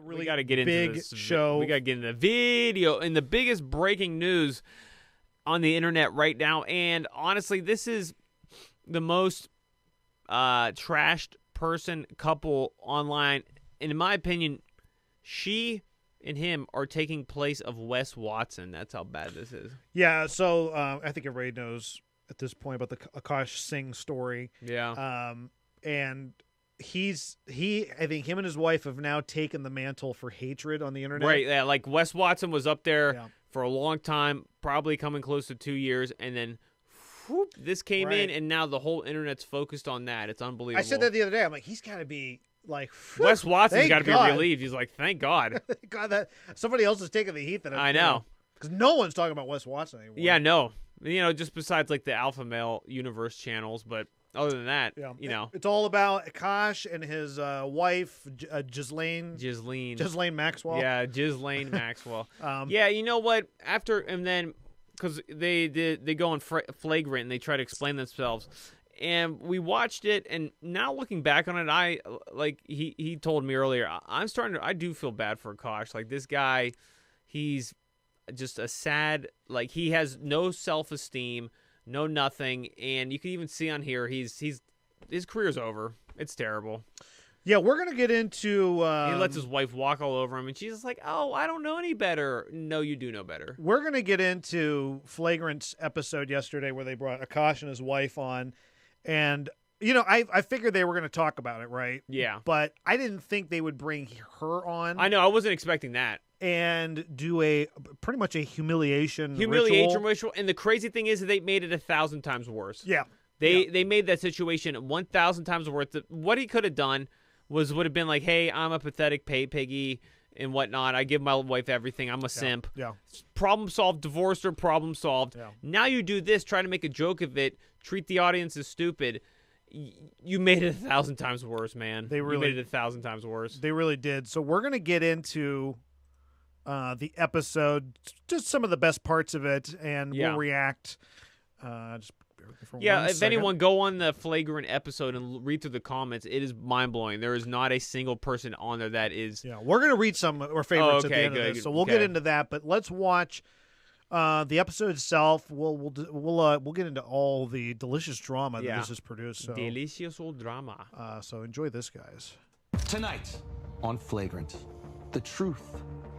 we got to get into this show. We got to get into the video and the biggest breaking news on the internet right now. And honestly, this is the most trashed couple online. And in my opinion, she and him are taking place of Wes Watson. That's how bad this is. Yeah, so I think everybody knows at this point about the Akash Singh story. Yeah. And I think him and his wife have now taken the mantle for hatred on the internet. Right, yeah, like Wes Watson was up there for a long time, probably coming close to 2 years, and then whoop, this came in, and now the whole internet's focused on that. It's unbelievable. I said that the other day. I'm like, he's got to be like, Wes Watson's got to be relieved. He's like, thank God. Thank God that somebody else is taking the heat. That I know. Because no one's talking about Wes Watson anymore. Yeah, no. Just besides like the Alpha Male Universe channels, but other than that, it's all about Akash and his wife, Ghislaine Maxwell. Yeah, Ghislaine Maxwell. Yeah, you know what? Because they go on Flagarant and they try to explain themselves, and we watched it, and now looking back on it, he told me earlier, I do feel bad for Akash. Like, this guy, he's just a sad, like, he has no self-esteem. No nothing, and you can even see on here his career's over. It's terrible. Yeah, we're gonna get into. He lets his wife walk all over him, and she's just like, "Oh, I don't know any better." No, you do know better. We're gonna get into Flagrant's episode yesterday where they brought Akash and his wife on, and I figured they were gonna talk about it, right? Yeah, but I didn't think they would bring her on. I know, I wasn't expecting that. And do pretty much a humiliation ritual. And the crazy thing is that they made it 1,000 times worse. Yeah. They made that situation 1,000 times worse. What he could have done would have been like, hey, I'm a pathetic pay piggy and whatnot. I give my wife everything. I'm a simp. Yeah. Problem solved. Divorced her. Problem solved. Yeah. Now you do this, try to make a joke of it, treat the audience as stupid. You made it 1,000 times worse, man. You made it 1,000 times worse. They really did. So we're going to get into the episode, just some of the best parts of it, and we'll react. If anyone go on the Flagrant episode and read through the comments, it is mind-blowing. There is not a single person on there that is... Yeah, we're going to read some of our favorites at the end of this, so we'll get into that, but let's watch the episode itself. We'll get into all the delicious drama that this has produced. So. Delicioso drama. So enjoy this, guys. Tonight on Flagrant, the truth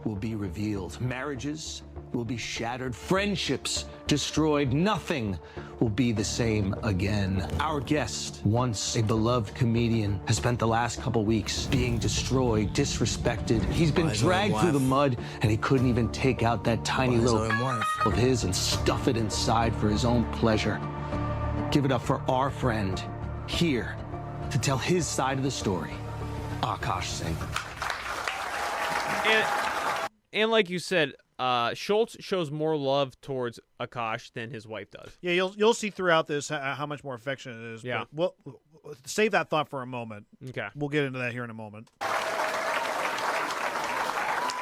will be revealed. Marriages will be shattered. Friendships destroyed. Nothing will be the same again. Our guest, once a beloved comedian, has spent the last couple weeks being destroyed, disrespected. He's been dragged through the mud, and he couldn't even take out that tiny little of his and stuff it inside for his own pleasure. Give it up for our friend, here to tell his side of the story, Akash Singh. And like you said, Schultz shows more love towards Akash than his wife does. Yeah, you'll see throughout this how much more affectionate it is. Yeah. But we'll save that thought for a moment. Okay. We'll get into that here in a moment.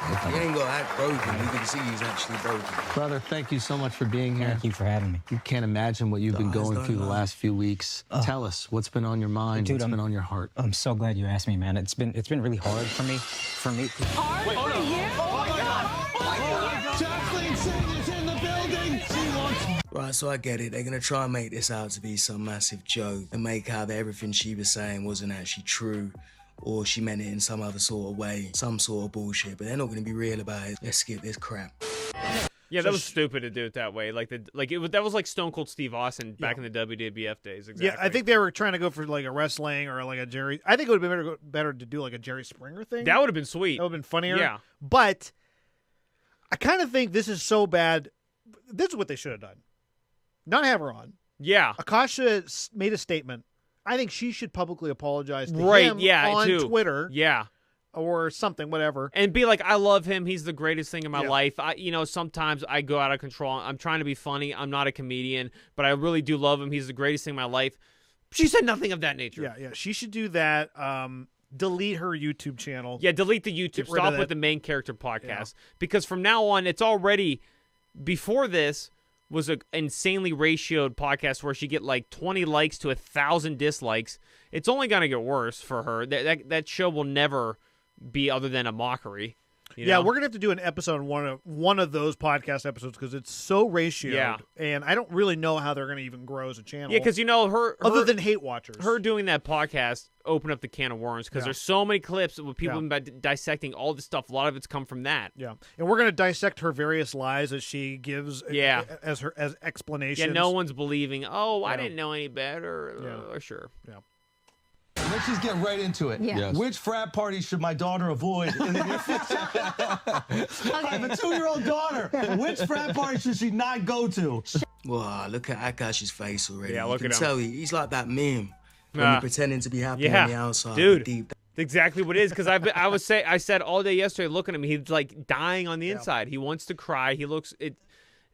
He ain't got to act broken. You can see he's actually broken. Brother, thank you so much for being here. Thank you for having me. You can't imagine what you've been going through the last few weeks. Tell us, what's been on your mind? Dude, what's been on your heart? I'm so glad you asked me, man. It's been really hard for me. Hard for you? Oh my God! Oh my God! Jacqueline Singh is in the building! She wants... Right, so I get it. They're going to try and make this out to be some massive joke and make out that everything she was saying wasn't actually true, or she meant it in some other sort of way, some sort of bullshit, but they're not going to be real about it. Let's skip this crap. Yeah, that was stupid to do it that way. That was like Stone Cold Steve Austin back in the WWF days. Exactly. Yeah, I think they were trying to go for like a wrestling or like a Jerry. I think it would have been better to do like a Jerry Springer thing. That would have been sweet. That would have been funnier. Yeah. But I kind of think this is so bad. This is what they should have done. Not have her on. Yeah. Akasha made a statement. I think she should publicly apologize to him on Twitter. Yeah. Or something, whatever. And be like, I love him. He's the greatest thing in my life. Sometimes I go out of control. I'm trying to be funny. I'm not a comedian, but I really do love him. He's the greatest thing in my life. She said nothing of that nature. Yeah. She should do that. Delete her YouTube channel. Yeah, delete the YouTube. Stop with the main character podcast. Yeah. Because from now on, it's already, before this, was an insanely ratioed podcast where she get like 20 likes to 1,000 dislikes. It's only going to get worse for her. That show will never be other than a mockery. You yeah, know? we're gonna have to do an episode on one of those podcast episodes because it's so ratioed, and I don't really know how they're gonna even grow as a channel. Yeah, because her other than hate watchers, her doing that podcast opened up the can of worms because there's so many clips with people dissecting all this stuff. A lot of it's come from that. Yeah, and we're gonna dissect her various lies that she gives. As explanations. Yeah, no one's believing. Oh, I didn't know any better. Sure. Yeah. Let's just get right into it. Yeah. Yes. Which frat party should my daughter avoid in the near future? I have a 2-year-old daughter. Which frat party should she not go to? Wow, look at Akash's face already. Yeah, you look can at him. tell he's like that meme. When you're pretending to be happy on the outside. Dude. Deep. That's exactly what it is. Because I said all day yesterday, looking at him, he's like dying on the inside. He wants to cry. He looks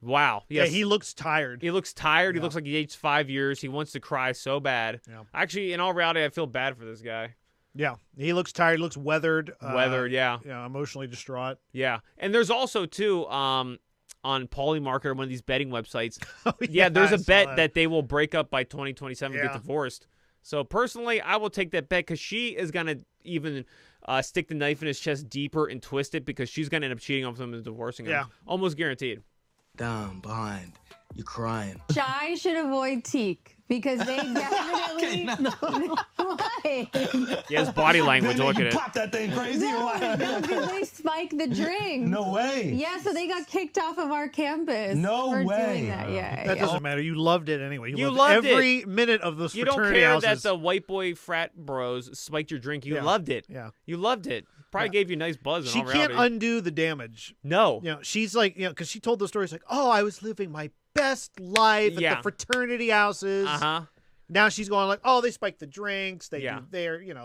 Wow. Yes. Yeah, he looks tired. He looks tired. He looks like he aged 5 years. He wants to cry so bad. Yeah. Actually, in all reality, I feel bad for this guy. Yeah. He looks tired. He looks weathered. Yeah. Yeah, emotionally distraught. Yeah. And there's also, too, on Polymarket, one of these betting websites, yeah, there's a bet that they will break up by 2027 and get Yeah. divorced. So, personally, I will take that bet because she is going to even stick the knife in his chest deeper and twist it because she's going to end up cheating on him and divorcing him. Yeah. Almost guaranteed. Down, behind. You're crying. Shy should avoid Teak because they definitely. Why? Yeah, his body language. Look at it. Pop that thing crazy or what? No, because they spiked the drink. No way. Yeah, so they got kicked off of our campus. No for way. Doing that. Yeah, That doesn't matter. You loved it anyway. You loved every minute of those You don't fraternity care houses. that the white boy frat bros spiked your drink. You loved it. Yeah. You loved it. Probably gave you a nice buzz. She can't undo the damage. No. You know, she's like, because she told the story. She's like, oh, I was living my best life at the fraternity houses. Now she's going like, oh, they spike the drinks. They do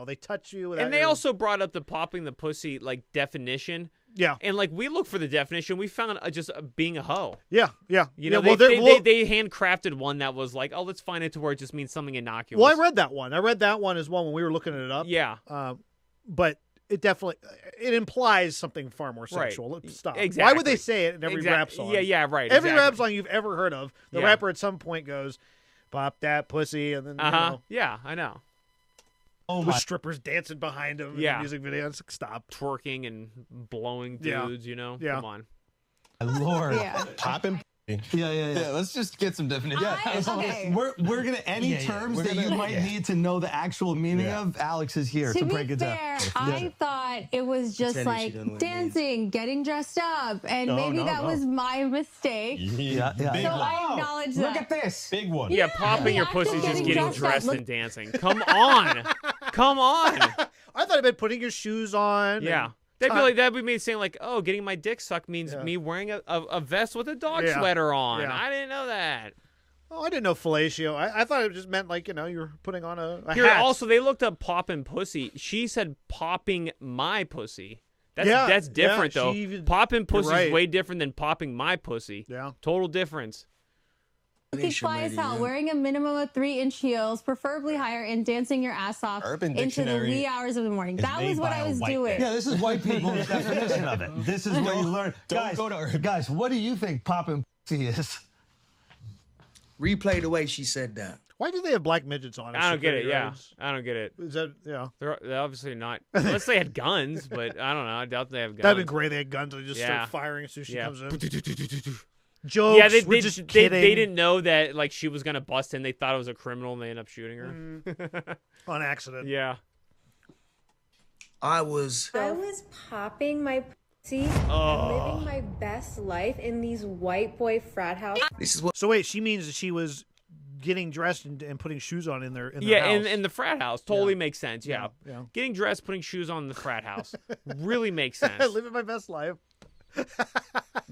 they touch you. And they also brought up the popping the pussy like definition. Yeah. And like we looked for the definition, we found just being a hoe. Yeah, yeah. You know, they handcrafted one that was like, oh, let's find it to where it just means something innocuous. Well, I read that one. I read that one as well when we were looking it up. Yeah. But it definitely implies something far more sexual. Right. Stop. Exactly. Why would they say it in every rap song? Yeah, right. Every rap song you've ever heard of, the rapper at some point goes, "Pop that pussy," and then yeah, I know. With strippers dancing behind him in the music videos. Stop twerking and blowing dudes. You know, come on. Lord, popping. Yeah. Let's just get some definition. Okay. We're gonna any terms that you might need to know the actual meaning of. Alex is here to break it down. I thought it was just like dancing, getting dressed up, and maybe that was my mistake. Yeah. So I acknowledge that. Look at this. Big one. Yeah, popping your pussy is just getting dressed and dancing. Come on. Come on. I thought it meant putting your shoes on. Yeah. That'd be me saying like, oh, getting my dick sucked means me wearing a vest with a dog sweater on. Yeah. I didn't know that. Oh, I didn't know fellatio. I thought it just meant like, you're putting on a Here, hat. also, they looked up popping pussy. She said popping my pussy. That's different, though. Popping pussy is way different than popping my pussy. Yeah. Total difference. Think fly as hell, wearing a minimum of 3-inch heels, preferably higher, and dancing your ass off into the wee hours of the morning. That was what I was doing. Yeah, this is white people's definition of it. This is what you learn. Guys, what do you think popping pussy is? Replay the way she said that. Why do they have black midgets on? I don't get it. Yeah, I don't get it. Is that They're obviously not. Unless they had guns, but I don't know. I doubt they have guns. That'd be great. They had guns. They just start firing as soon as she comes in. Jokes. Yeah, we're just kidding. They didn't know that like she was gonna bust in. They thought it was a criminal, and they ended up shooting her on accident. Yeah. I was popping my pussy and living my best life in these white boy frat houses. So wait, she means that she was getting dressed and putting shoes on in their house. in the frat house totally makes sense. Yeah. Getting dressed, putting shoes on in the frat house really makes sense. Living my best life.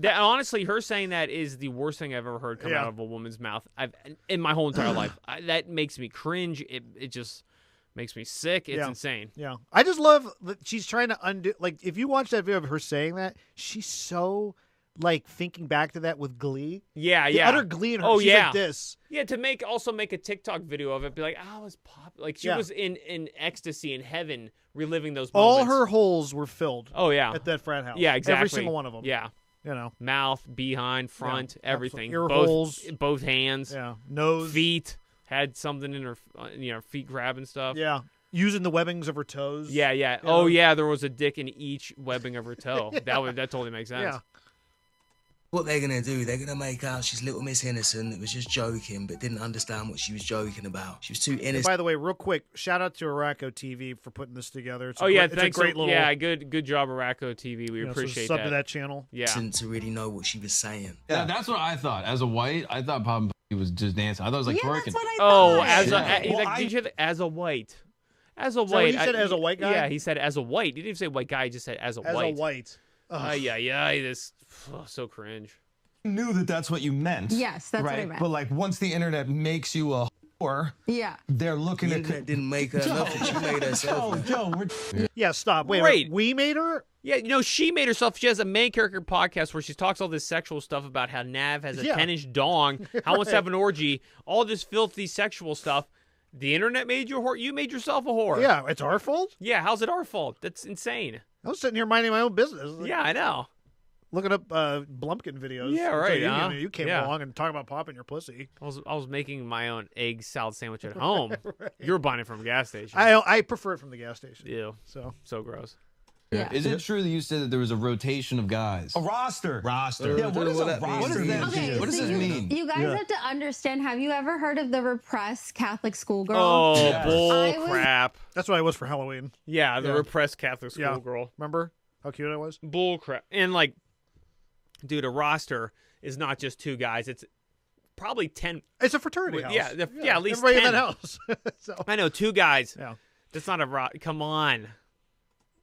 Honestly, her saying that is the worst thing I've ever heard come out of a woman's mouth in my whole entire life. That makes me cringe. It just makes me sick. It's insane. Yeah, I just love that she's trying to undo. Like, if you watch that video of her saying that, she's so like thinking back to that with glee. Yeah, the utter glee in her. Oh, she's like this. Yeah, to make a TikTok video of it, be like, I was pop. Like she was in ecstasy in heaven, reliving those moments. All her holes were filled. Oh yeah, at that frat house. Yeah, exactly. Every single one of them. Yeah. Mouth, behind, front, everything. Ear holes. Both hands. Yeah. Nose. Feet. Had something in her, feet grabbing stuff. Yeah. Using the webbings of her toes. Yeah. You Oh know? yeah, there was a dick in each webbing of her toe. That totally makes sense. Yeah. What they're gonna do, they're gonna make out she's Little Miss Innocent that was just joking, but didn't understand what she was joking about. She was too innocent. And by the way, real quick, shout out to Araco TV for putting this together. It's Thanks. It's a great little. Yeah, good job, Araco TV. We appreciate sub that. to that channel. Yeah. To really know what she was saying. Yeah, that's what I thought. As a white, I thought Pop was just dancing. I thought it was like twerking. That's what I Oh, thought. did you hear as a white? As a So white. he said as a white guy? Yeah, he said as a white. He didn't even say white guy. He just said as a white. As a white. This so cringe. Knew that that's what you meant. Yes, that's what I right? meant. But like once the internet makes you a whore, Yeah. they're looking The at. internet didn't make her nothing. She made herself. Joe, Yeah, stop. Wait, we made her? Yeah, she made herself. She has a main character podcast where she talks all this sexual stuff about how Nav has a 10-inch dong, how wants to have an orgy, all this filthy sexual stuff. The internet made you a whore. You made yourself a whore. Yeah, it's our fault? Yeah, how's it our fault? That's insane. I was sitting here minding my own business. Yeah, I know. Looking up Blumpkin videos. Yeah, right. So you came along and talking about popping your pussy. I was making my own egg salad sandwich at home. Right. You were buying it from a gas station. I prefer it from the gas station. Ew. So gross. Yeah. Is it true that you said that there was a rotation of guys? A roster. Roster. Yeah, what is a roster? What does that Okay, What does so this mean? You guys have to understand. Have you ever heard of the repressed Catholic schoolgirl? Oh, bull crap. That's what I was for Halloween. Yeah, the repressed Catholic schoolgirl. Remember how cute I was? Bull crap. And like, dude, a roster is not just two guys. It's probably 10. It's a fraternity house. Yeah, at least everybody 10. in that house. So. I know, two guys. Yeah. That's not a come on.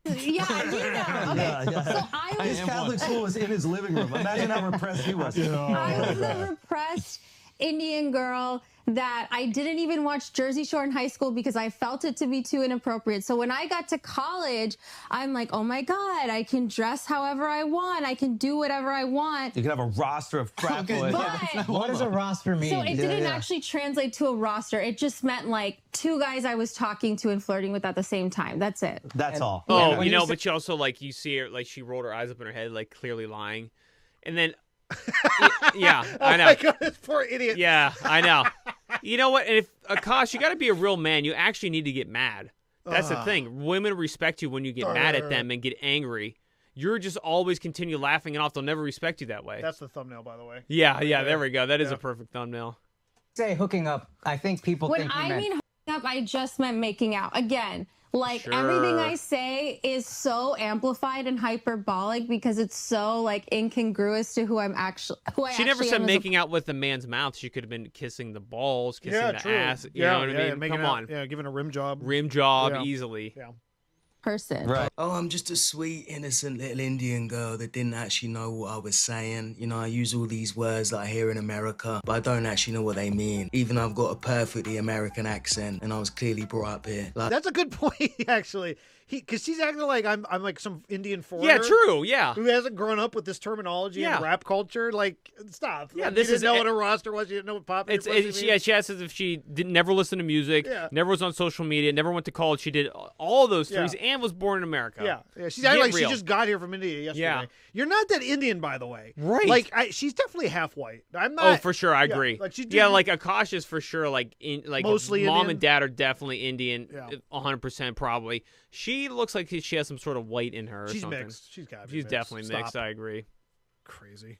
Yeah, you know. Okay, so I was. His Catholic school was in his living room. Imagine how repressed he was. I was a repressed Indian girl that I didn't even watch Jersey Shore in high school because I felt it to be too inappropriate. So when I got to college, I'm like, oh my God, I can dress however I want. I can do whatever I want. You can have a roster of frat boys. But What does a roster mean? so it didn't actually translate to a roster. It just meant like two guys I was talking to and flirting with at the same time. That's it. That's all. Oh, you know, but you also like you see her like she rolled her eyes up in her head, like clearly lying, and then yeah, I know. Oh my God, this poor idiot. Yeah, I know. You know what? And if Akash, you got to be a real man. You actually need to get mad. That's the thing. Women respect you when you get mad at them and get angry. You're just always continue laughing it off. They'll never respect you that way. That's the thumbnail, by the way. Yeah. There we go. That is a perfect thumbnail. Say hooking up. I think people When think I mean hooking up, I just meant making out. Again, like Sure. everything I say is so amplified and hyperbolic because it's so like incongruous to who I'm actually. She never said making out with a man's mouth. She could have been kissing the balls, kissing the true. ass. You know what I mean? making Come out, on. Yeah, giving a rim job. Rim job Yeah. easily. Yeah. person. Right. Oh, I'm just a sweet, innocent little Indian girl that didn't actually know what I was saying. You know, I use all these words that I hear in America, but I don't actually know what they mean. Even though I've got a perfectly American accent and I was clearly brought up here. Like, That's a good point, actually. Because she's acting like I'm like some Indian foreigner. Yeah, true. Yeah. Who hasn't grown up with this terminology in rap culture. Like, stop. Yeah, Like, this you is didn't know what a roster was. You didn't know what pop. It's she acts as if she never listened to music, never was on social media, never went to college. She did all those things and was born in America. Yeah. She's acting like she just got here from India yesterday. Yeah. You're not that Indian, by the way. Right. Like, she's definitely half white. I'm not. Oh, for sure, I agree. Like she like Akash is for sure. Like Mostly mom Indian. and dad are definitely Indian, Yeah. 100% probably. She looks like she has some sort of white in her. Or She's something. mixed. She's got. She's definitely mixed. I agree. Crazy.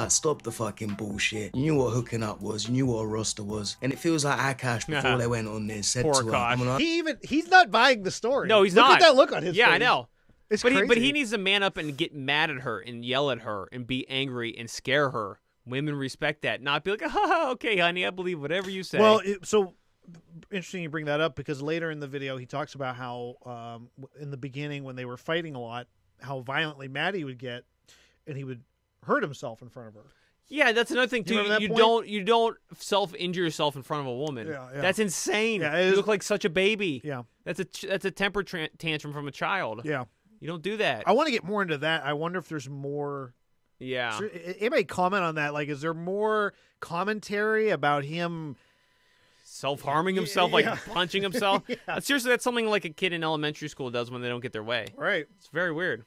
Stop the fucking bullshit. You knew what hooking up was. You knew what a roster was. And it feels like Akash, before they went on this, said Poor to her, Akash. He's not buying the story. No, he's look not. Look at that look on his face. Yeah, I know. It's but crazy. he needs to man up and get mad at her and yell at her and be angry and scare her. Women respect that. Not be like, oh, okay, honey, I believe whatever you say. Well, so interesting you bring that up because later in the video he talks about how in the beginning when they were fighting a lot, how violently mad he would get, and he would hurt himself in front of her. Yeah, that's another thing too. You don't self-injure yourself in front of a woman. Yeah. That's insane. Yeah, you look like such a baby. Yeah, that's a temper tantrum from a child. Yeah, you don't do that. I want to get more into that. I wonder if there's more. Yeah, anybody comment on that? Like, is there more commentary about him self-harming himself, like punching himself? Yeah. Seriously, that's something like a kid in elementary school does when they don't get their way. Right. It's very weird.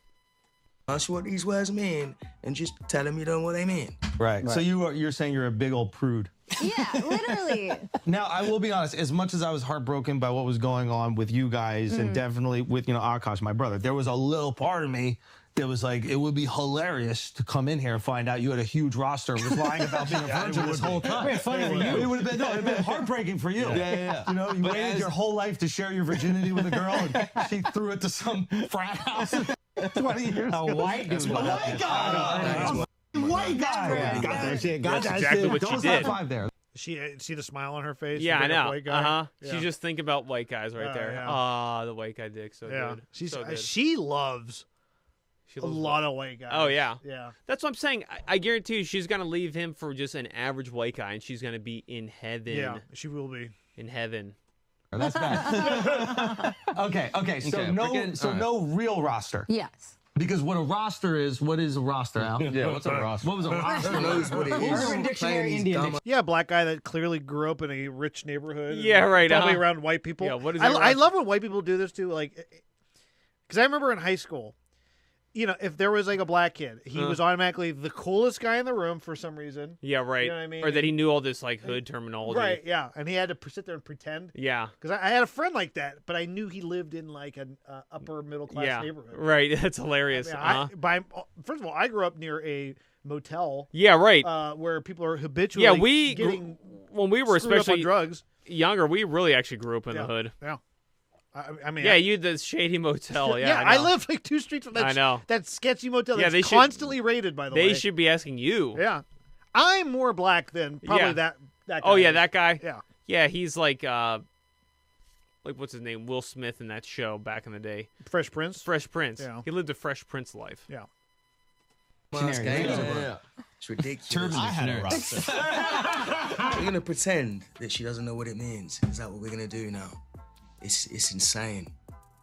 ask you what these words mean and just tell them you don't know what they mean. Right. So you're saying you're a big old prude. Yeah, literally. Now, I will be honest, as much as I was heartbroken by what was going on with you guys and definitely with, Akash, my brother, there was a little part of me that was like, it would be hilarious to come in here and find out you had a huge roster, was lying about being a virgin this whole time. It's funny for you. It would have been, it'd been heartbreaking for you. Yeah. You waited your whole life to share your virginity with a girl, and she threw it to some frat house 20 years ago. A white dude. A white guy. White guy. Got that shit. Got That's that exactly shit. what she Don't did. high five there. She see the smile on her face. Yeah, I the know. white guy? Yeah. She's just thinking about white guys right there. yeah. Ah, the white guy dick, so Yeah, good. So good. she loves She a loves lot of white guys. Oh yeah, yeah. That's what I'm saying. I guarantee you, she's gonna leave him for just an average white guy, and she's gonna be in heaven. Yeah, she will be in heaven. That's bad. Okay. So no real roster. Yes. Because what a roster is, what is a roster, Al? Yeah, what's a roster? What was a roster? knows what it is. Urban Dictionary, Indian Dictionary. Yeah, black guy that clearly grew up in a rich neighborhood. Yeah, right, Probably uh-huh. around white people. Yeah, what is I that love when white people do this too. Like, because I remember in high school, if there was like a black kid, he was automatically the coolest guy in the room for some reason. Yeah, right. You know what I mean? Or that he knew all this like hood terminology. Right. Yeah, and he had to sit there and pretend. Yeah. Because I had a friend like that, but I knew he lived in like an upper middle class Yeah. neighborhood. Right. That's hilarious. First of all, I grew up near a motel. Yeah. Right. Where people are habitually Yeah, we getting when we were screwed up on especially drugs. younger, we really actually grew up in the hood. Yeah. I mean, yeah, you the shady motel. Yeah, I lived like 2 streets from that. I know. That sketchy motel. Yeah, That's they should- constantly raided. By the way, They should be asking you. Yeah, I'm more black than probably Yeah. that guy. Oh yeah, that guy. Yeah, Yeah, he's like what's his name? Will Smith in that show back in the day. Fresh Prince. Fresh Prince. Yeah. He lived a Fresh Prince life. Yeah. It's ridiculous. I had a roster. We're gonna pretend that she doesn't know what it means. Is that what we're gonna do now? It's insane.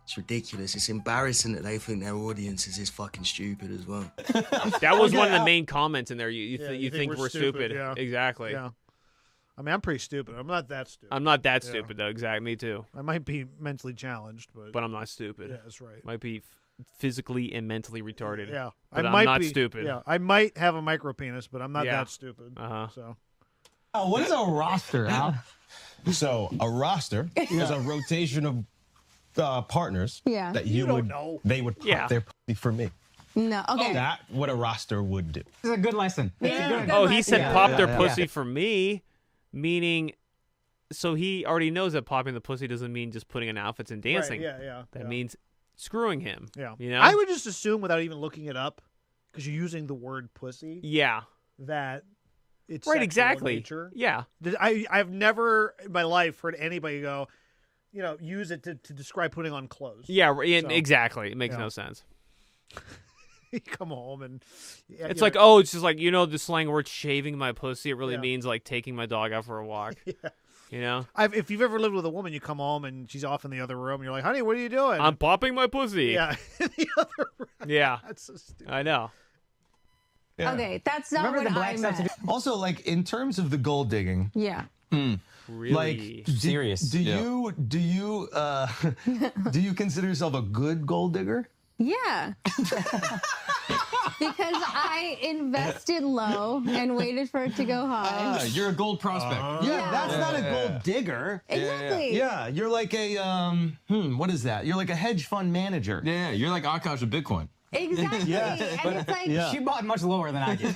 It's ridiculous. It's embarrassing that they think their audience is this fucking stupid as well. That was one of the main comments in there. You you think we're stupid. Yeah. Exactly. Yeah. I mean, I'm pretty stupid. I'm not that stupid. I'm not that stupid though. Exactly. Me too. I might be mentally challenged, but I'm not stupid. yeah, that's right. Might be physically and mentally retarded. Yeah, But I I'm might not be stupid. Yeah, I might have a micro penis, but I'm not Yeah. that stupid. Uh-huh. So Oh, what is a roster, Al? So a roster is a rotation of partners Yeah. that You you don't would know. they would pop Yeah. their pussy for me. No. Okay. That's what a roster would do. This is a good lesson. Yeah. Oh, he said Yeah. pop Yeah, their yeah. pussy for me, meaning. So he already knows that popping the pussy doesn't mean just putting on outfits and dancing. Right, yeah. That means screwing him. Yeah. You know. I would just assume without even looking it up, because you're using the word pussy, Yeah. that it's Right. sexual in Exactly. nature. Yeah. I've never in my life heard anybody go, use it to describe putting on clothes. Yeah. So, Exactly. It makes yeah. no sense. You come home and It's like, oh, it's just like, the slang word shaving my pussy. It really Yeah. means like taking my dog out for a walk. Yeah. You know? If you've ever lived with a woman, you come home and she's off in the other room. And you're like, honey, what are you doing? I'm popping my pussy. yeah, in the other room. Yeah. That's so stupid. I know. Okay, that's not Remember what the black I stuff to meant. do? Also, like in terms of the gold digging, Yeah. Really. like Serious. Do you do you consider yourself a good gold digger? Yeah. Because I invested low and waited for it to go high. You're a gold prospect. Yeah, that's not a gold digger. Exactly. Yeah, you're like a what is that? You're like a hedge fund manager. Yeah, you're like Akash with Bitcoin. Exactly. Yeah. And it's like, She bought much lower than I did.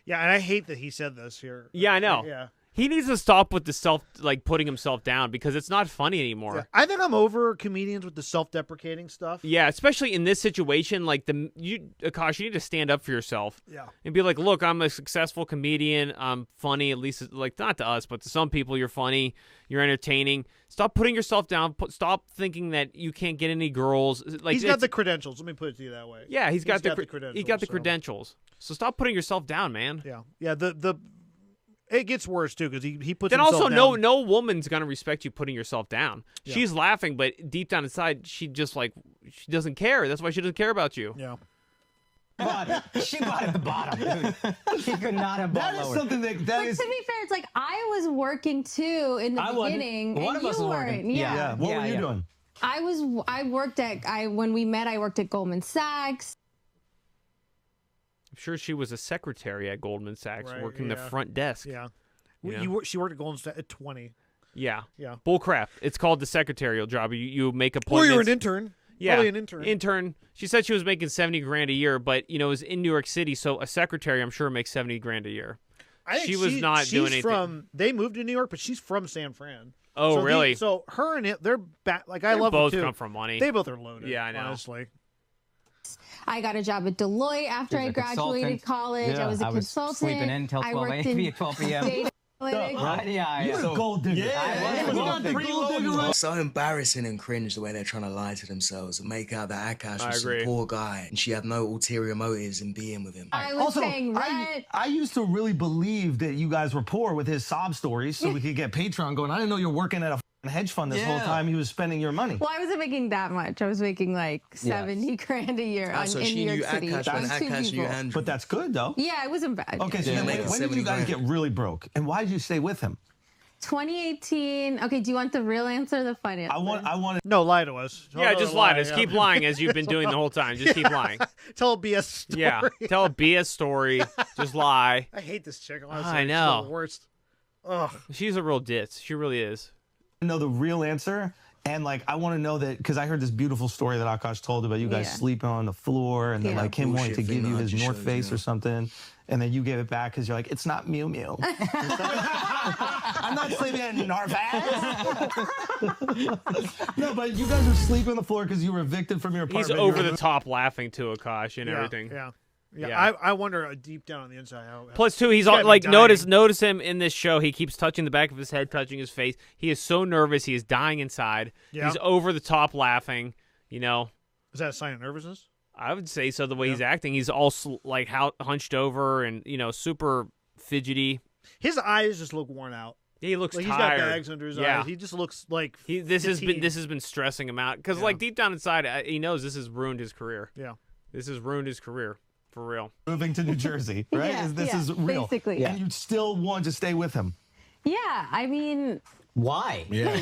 Yeah, and I hate that he said this here. Yeah, I know. Yeah. He needs to stop with the putting himself down because it's not funny anymore. Yeah. I think I'm over comedians with the self-deprecating stuff. Yeah, especially in this situation, like Akash, you need to stand up for yourself. Yeah. And be like, look, I'm a successful comedian. I'm funny, at least like not to us, but to some people, you're funny, you're entertaining. Stop putting yourself down. Stop thinking that you can't get any girls. Like He's got the credentials. Let me put it to you that way. Yeah, he's got the credentials. He got the so- credentials. So stop putting yourself down, man. Yeah. Yeah. It gets worse too because he puts. Then himself also, down. no woman's gonna respect you putting yourself down. Yeah. She's laughing, but deep down inside, she just she doesn't care. That's why she doesn't care about you. Yeah. She bought at the bottom. Dude. She could not have bought That is lower. something that but is. to be fair, it's like I was working too in the I wasn't. beginning, One and of you us was weren't. working. Yeah. Yeah. What were you doing? I worked at when we met. I worked at Goldman Sachs. sure she was a secretary at Goldman Sachs, Right, working the yeah. front desk. Yeah. You know? She worked at Golden State at 20. Yeah. Yeah. Bull crap. It's called the secretarial job. You make Or appointments. you're an intern. Yeah. Probably an intern. Intern. She said she was making $70,000 a year, but it was in New York City, so a secretary, I'm sure, makes $70,000 a year. I think she was not she's doing anything. They moved to New York, but she's from San Fran. Oh, so really? So her and it, they're back. Like I They love both them too. come from money. They both are loaded. Yeah, I know. Honestly. I got a job at Deloitte after I graduated college. Yeah, I was a I was consultant. sleeping in till I 12 worked a.m. in 12 p.m. data analytics. Right? Yeah. You're a gold digger. It's so embarrassing and cringe the way they're trying to lie to themselves and make out that Akash was some poor guy and she had no ulterior motives in being with him. I was paying rent. I used to really believe that you guys were poor with his sob stories so we could get Patreon going. I didn't know you were working at a hedge fund this whole time he was spending your money. Well, I wasn't making that much. I was making like 70 grand a year So in she New knew York City. Akash when It was two Akash knew people. Andrew. But that's good, though. Yeah, it wasn't bad. Okay, so then when did you guys get really broke? And why did you stay with him? 2018. Okay, do you want the real answer or the fun answer? I want No, lie to us. Yeah, just lie to us. Keep lying as you've been doing the whole time. Just keep lying. Tell a BS story. Yeah, tell a BS story. Just lie. I hate this chick. Honestly. I She's know. the worst. Ugh. She's a real ditz. She really is. know the real answer. And like, I want to know that because I heard this beautiful story that Akash told about you guys sleeping on the floor and then like him wanting to give you his North Face or something. And then you gave it back because you're like, it's not Mew Mew. I'm not sleeping in Narvaz. No, but you guys were sleeping on the floor because you were evicted from your apartment. He's over the top laughing to Akash and everything. Yeah. I wonder deep down on the inside how. Plus, too, he's all, like notice him in this show. He keeps touching the back of his head, touching his face. He is so nervous. He is dying inside. Yeah. He's over the top laughing. You know. Is that a sign of nervousness? I would say so. The way he's acting, he's all like hunched over and super fidgety. His eyes just look worn out. He looks like tired. He's got bags under his eyes. He just looks like this has been stressing him out because like deep down inside he knows this has ruined his career. Yeah, this has ruined his career for real. Moving to New Jersey, right? This is real. Basically. And you still want to stay with him. Yeah, I mean, why? Yeah.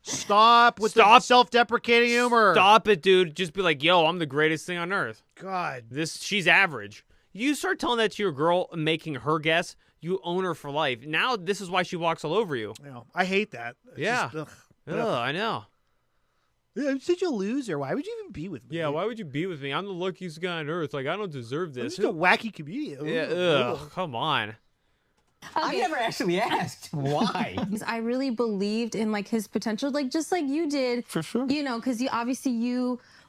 Stop with the self-deprecating humor. Stop it, dude. Just be like, yo, I'm the greatest thing on earth. God. She's average. You start telling that to your girl, making her guess, you own her for life. Now this is why she walks all over you. Yeah, I hate that. It's yeah. just, I know. I'm such a loser. Why would you even be with me? Yeah, why would you be with me? I'm the luckiest guy on earth. Like, I don't deserve this. I'm just a wacky comedian. Yeah, come on. I never actually asked why. I really believed in like his potential, like just like you did. For sure. You know, because you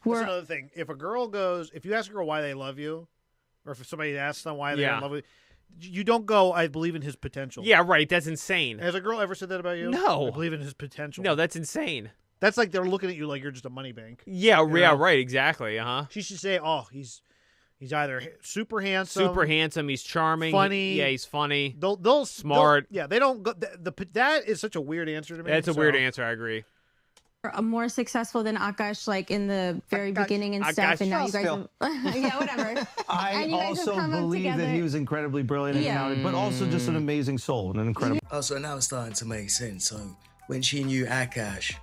were. That's another thing. If you ask a girl why they love you, or if somebody asks them why they're in love with you don't go, I believe in his potential. Yeah, right. That's insane. Has a girl ever said that about you? No. I believe in his potential. No, that's insane. That's like they're looking at you like you're just a money bank. Yeah, right, exactly. She should say, "Oh, he's either super handsome, he's charming, funny. Yeah, he's funny. They'll smart. They don't go. That is such a weird answer to me. That's a weird answer. I agree. More successful than Akash, like in the very beginning and stuff, and now you guys, yeah, whatever. I also believe that he was incredibly brilliant and talented, but also just an amazing soul and an incredible. Oh, so now it's starting to make sense. So when she knew Akash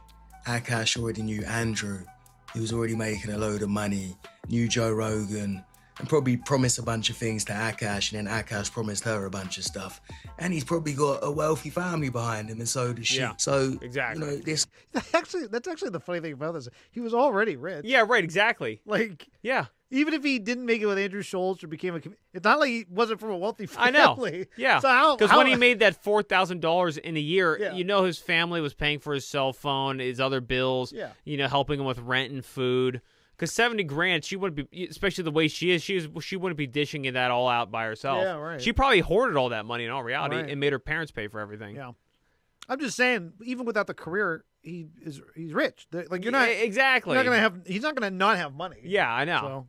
already knew Andrew. He was already making a load of money, knew Joe Rogan, and probably promised a bunch of things to Akash, and then Akash promised her a bunch of stuff. And he's probably got a wealthy family behind him, and so does she. Yeah, so exactly. You know, this that's actually the funny thing about this. He was already rich. Yeah, right, exactly. Like, yeah. Even if he didn't make it with Andrew Schultz or became it's not like he wasn't from a wealthy family. I know. Yeah. So because when he made that $4,000 in a year, Yeah. his family was paying for his cell phone, his other bills. Yeah. Helping him with rent and food. Because $70,000, she wouldn't be, especially the way she is. She wouldn't be dishing that all out by herself. Yeah, right. She probably hoarded all that money in all reality Right. and made her parents pay for everything. Yeah. I'm just saying, even without the career, he's rich. Like you're not exactly. He's not gonna not have money. Yeah, I know. So.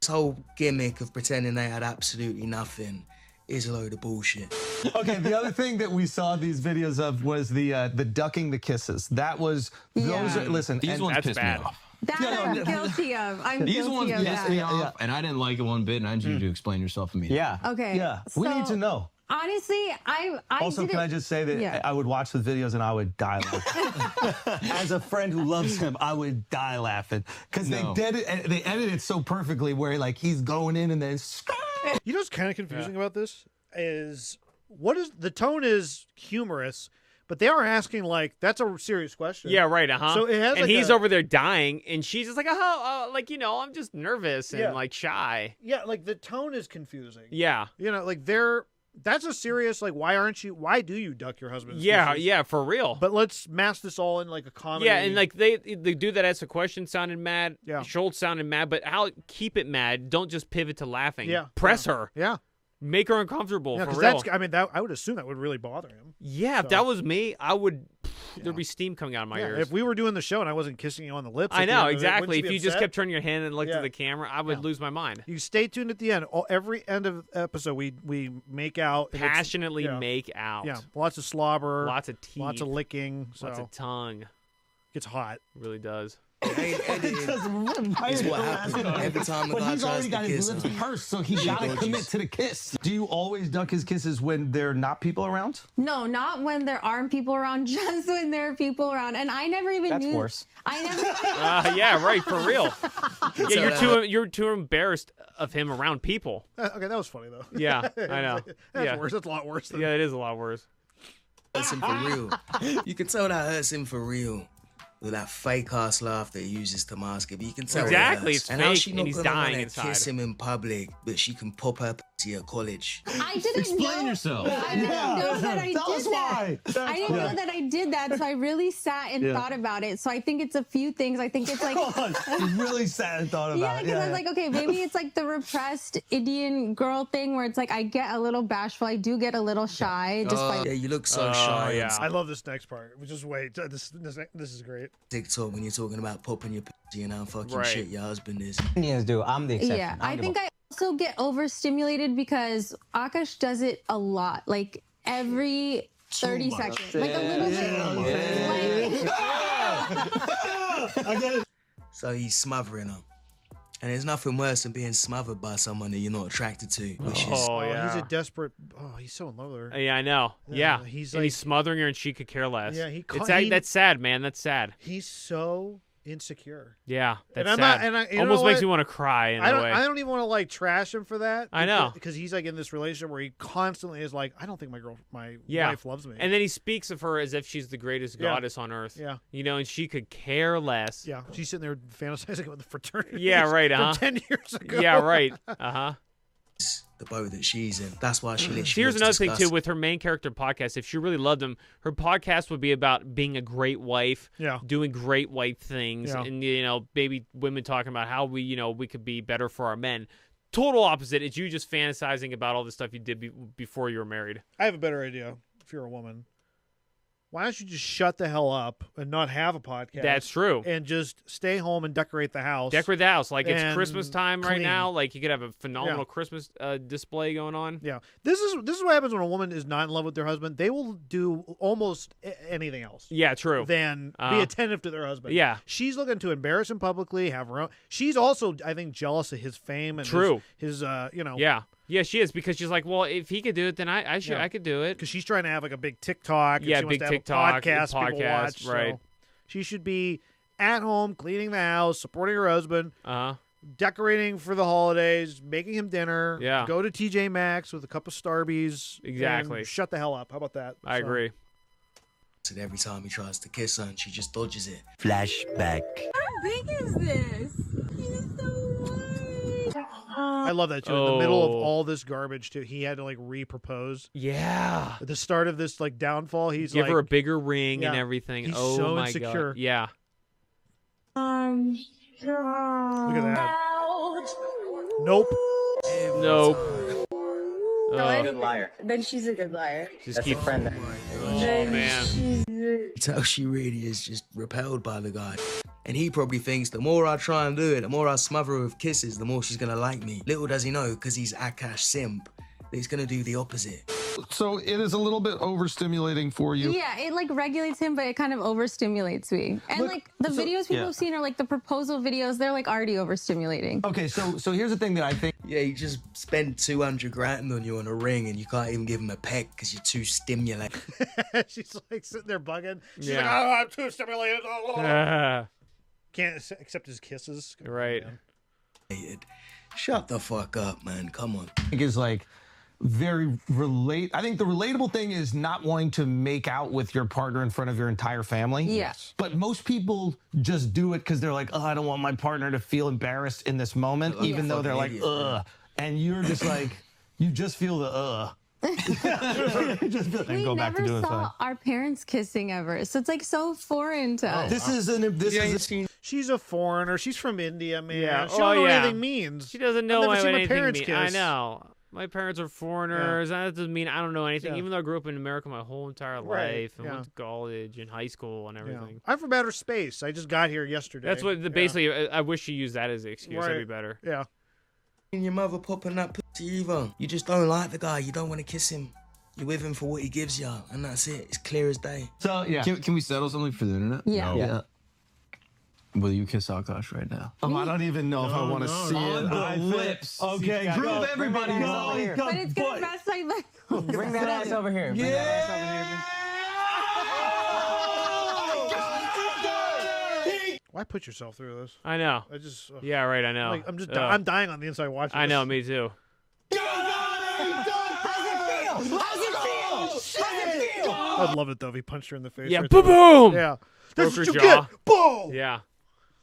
This whole gimmick of pretending they had absolutely nothing is a load of bullshit. Okay, the other thing that we saw these videos of was the ducking the kisses. That was those. Listen, these ones pissed me off. That I'm guilty of. I'm These guilty ones of pissed that. me off, and I didn't like it one bit. And I need you to explain yourself immediately. Yeah. Okay. Yeah. We need to know. Honestly, I Also, can I just say that I would watch the videos and I would die laughing. As a friend who loves him, I would die laughing because they did it. They edited it so perfectly where like he's going in and then. You know what's kind of confusing about this is the tone is humorous, but they are asking like that's a serious question. Yeah, right. So it has, and like, he's over there dying, and she's just like, like I'm just nervous and like shy. Yeah, like the tone is confusing. Yeah, like that's a serious like why do you duck your husband's Yeah, kisses? yeah, for real. But let's mask this all in like a comedy. Yeah, and like the dude that asked the question sounded mad. Yeah. Schultz sounded mad, but keep it mad. Don't just pivot to laughing. Yeah. Press her. Yeah. Make her uncomfortable. Yeah, for because real. I would assume that would really bother him. Yeah, if that was me, I would. There'd be steam coming out of my ears. If we were doing the show and I wasn't kissing you on the lips, I at the know, end of it, exactly. wouldn't If be you just upset? kept turning your hand and looked at the camera, I would lose my mind. You stay tuned at the end. Every end of episode, we make out. and it's- Passionately make out. Yeah, lots of slobber, Lots of teeth. lots of licking. Lots So of tongue. gets hot. It really does. It's what happens every time a But guy he's tries already to got his kiss lips her. pursed, so he gotta commit to the kiss. Do you always duck his kisses when there are not people around? No, not when there aren't people around, just when there are people around. And I never even That's knew. worse. I never. Yeah, right, for real. Yeah, you're too embarrassed of him around people. Okay, that was funny though. Yeah, I know. That's worse. That's a lot worse. Than Yeah, it is a lot worse. Hurts him for real. You can tell that hurts him for real. With that fake ass laugh that he uses to mask it, but you can tell Exactly, it it's hurts. And how fake, she and not he's gonna dying wanna inside. kiss him in public, but she can pop her pussy at college. I didn't Explain know. yourself. I didn't know that I Tell us did that. why. I didn't know that I did that, so I really sat and thought about it. So I think it's a few things. I think it's like. You really sat and thought Yeah, about it. because I was like, okay, maybe it's like the repressed Indian girl thing where it's like I get a little bashful, I do get a little shy. Just by Yeah, you look so shy yeah. I love this next part. Just wait. This is great. TikTok when you're talking about popping your pussy and how fucking Right. shit your husband is. Indians do. I'm the exception. Yeah, I I don't think give I also get overstimulated because Akash does it a lot, like every 30 seconds, like a little bit. I get it. So he's smothering her. And there's nothing worse than being smothered by someone that you're not attracted to, which is Oh, yeah. He's a desperate. Oh, he's so in love with her. Yeah, I know. Yeah, Yeah, he's and like- he's smothering her, and she could care less. Yeah, he It's ca- he- that's sad, man. That's sad. He's so insecure. Yeah, that's I'm sad. not- and I- you know Almost makes what? me want to cry in I a don't. way. I don't even want to like trash him for that. I know. because he's like in this relationship where he constantly is like, I don't think my Yeah. wife loves me. And then he speaks of her as if she's the greatest Yeah. goddess on earth. Yeah. You know, and she could care less. yeah, she's sitting there fantasizing with the fraternity. Yeah, right, From huh? 10 years ago. Yeah, right. Uh-huh. the boat that she's in. That's why she literally Here's looks another thing, too, disgusting. with her main character podcast. If she really loved him, her podcast would be about being a great wife, Yeah. doing great wife things, Yeah. and, you know, maybe women talking about how we, you know, we could be better for our men. Total opposite. It's you just fantasizing about all the stuff you did before you were married. I have a better idea. If you're a woman, why don't you just shut the hell up and not have a podcast? That's true. And just stay home and decorate the house. Decorate the house. Like, it's And Christmas time right clean. now. Like, you could have a phenomenal Yeah. Christmas display going on. Yeah, this is what happens when a woman is not in love with their husband. They will do almost anything else. Yeah, true. Than be attentive to their husband. Yeah. She's looking to embarrass him publicly, have her own. She's also, I think, jealous of his fame and True. his you know. Yeah. Yeah, she is, because she's like, well, if he could do it, then I should. Yeah. I could do it. Because she's trying to have like a big TikTok. And Yeah, she wants big to have TikTok, a podcast people watch. right. So she should be at home, cleaning the house, supporting her husband, Uh-huh. decorating for the holidays, making him dinner. Yeah. Go to TJ Maxx with a cup of Starbies. Exactly. And shut the hell up. How about that? I So- agree. And every time he tries to kiss her, and she just dodges it. Flashback. How big is this? He's so white. I love that too. In the middle of Oh. all this garbage, too, he had to like re-propose. Yeah. At the start of this like downfall, he's Give like, her a bigger ring and Yeah. everything. He's Oh so my insecure. god. Yeah. Look at that. Nope. Nope. Good liar. Then she's a good liar. Just keep. friend. Oh man. You tell she really is just repelled by the guy. And he probably thinks the more I try and do it, the more I smother her with kisses, the more she's gonna like me. Little does he know, because he's Akash Simp, that he's gonna do the opposite. So it is a little bit overstimulating for you. Yeah, it like regulates him, but it kind of overstimulates me. And like the videos people have seen are like the proposal videos. They're like already overstimulating. Okay, so here's the thing that I think. Yeah, you just spend 200 grand on you on a ring and you can't even give him a peck because you're too stimulated. She's like sitting there bugging. She's Yeah. like, oh, I'm too stimulated. Oh. Can't accept his kisses. Right. Shut the fuck up, man. Come on. I think is like very I think the relatable thing is not wanting to make out with your partner in front of your entire family. Yes. But most people just do it because they're like, oh, I don't want my partner to feel embarrassed in this moment, even though they're like, ugh. And you're just like, you just feel the ugh. Just feel, and We go back to never doing saw something. our parents kissing ever, so it's like so foreign to us. This is She's a foreigner. She's from India, man. Yeah. She don't know what anything means. She doesn't know I've never what seen my anything parents means. kiss. I know. My parents are foreigners. That doesn't mean I don't know anything. Yeah. Even though I grew up in America my whole entire Right, life and yeah. went to college and high school and everything. I'm from outer space. I just got here yesterday. That's what basically. I wish you used that as an excuse. That'd Right. be better. Yeah. And your mother popping that pussy either. You just don't like the guy. You don't want to kiss him. You're with him for what he gives you, and that's it. It's clear as day. So yeah. Can we settle something for the internet? Yeah. Yeah. Will you kiss Akash right now? I don't even know if I want to see On it. the lips. Okay, Prove go. everybody Go. wrong here. But it's gonna mess my leg. Bring that ass over here. Bring that ass over here. Why put yourself through this? I know. I just. Yeah, right. I know. Like, I'm just. Ugh. I'm dying on the inside watching. I know. this. Me too. I'd love it though if he punched her in the face. Yeah. right Boom. there. Boom. Yeah. Broke That's her what you jaw. get. Boom. Yeah.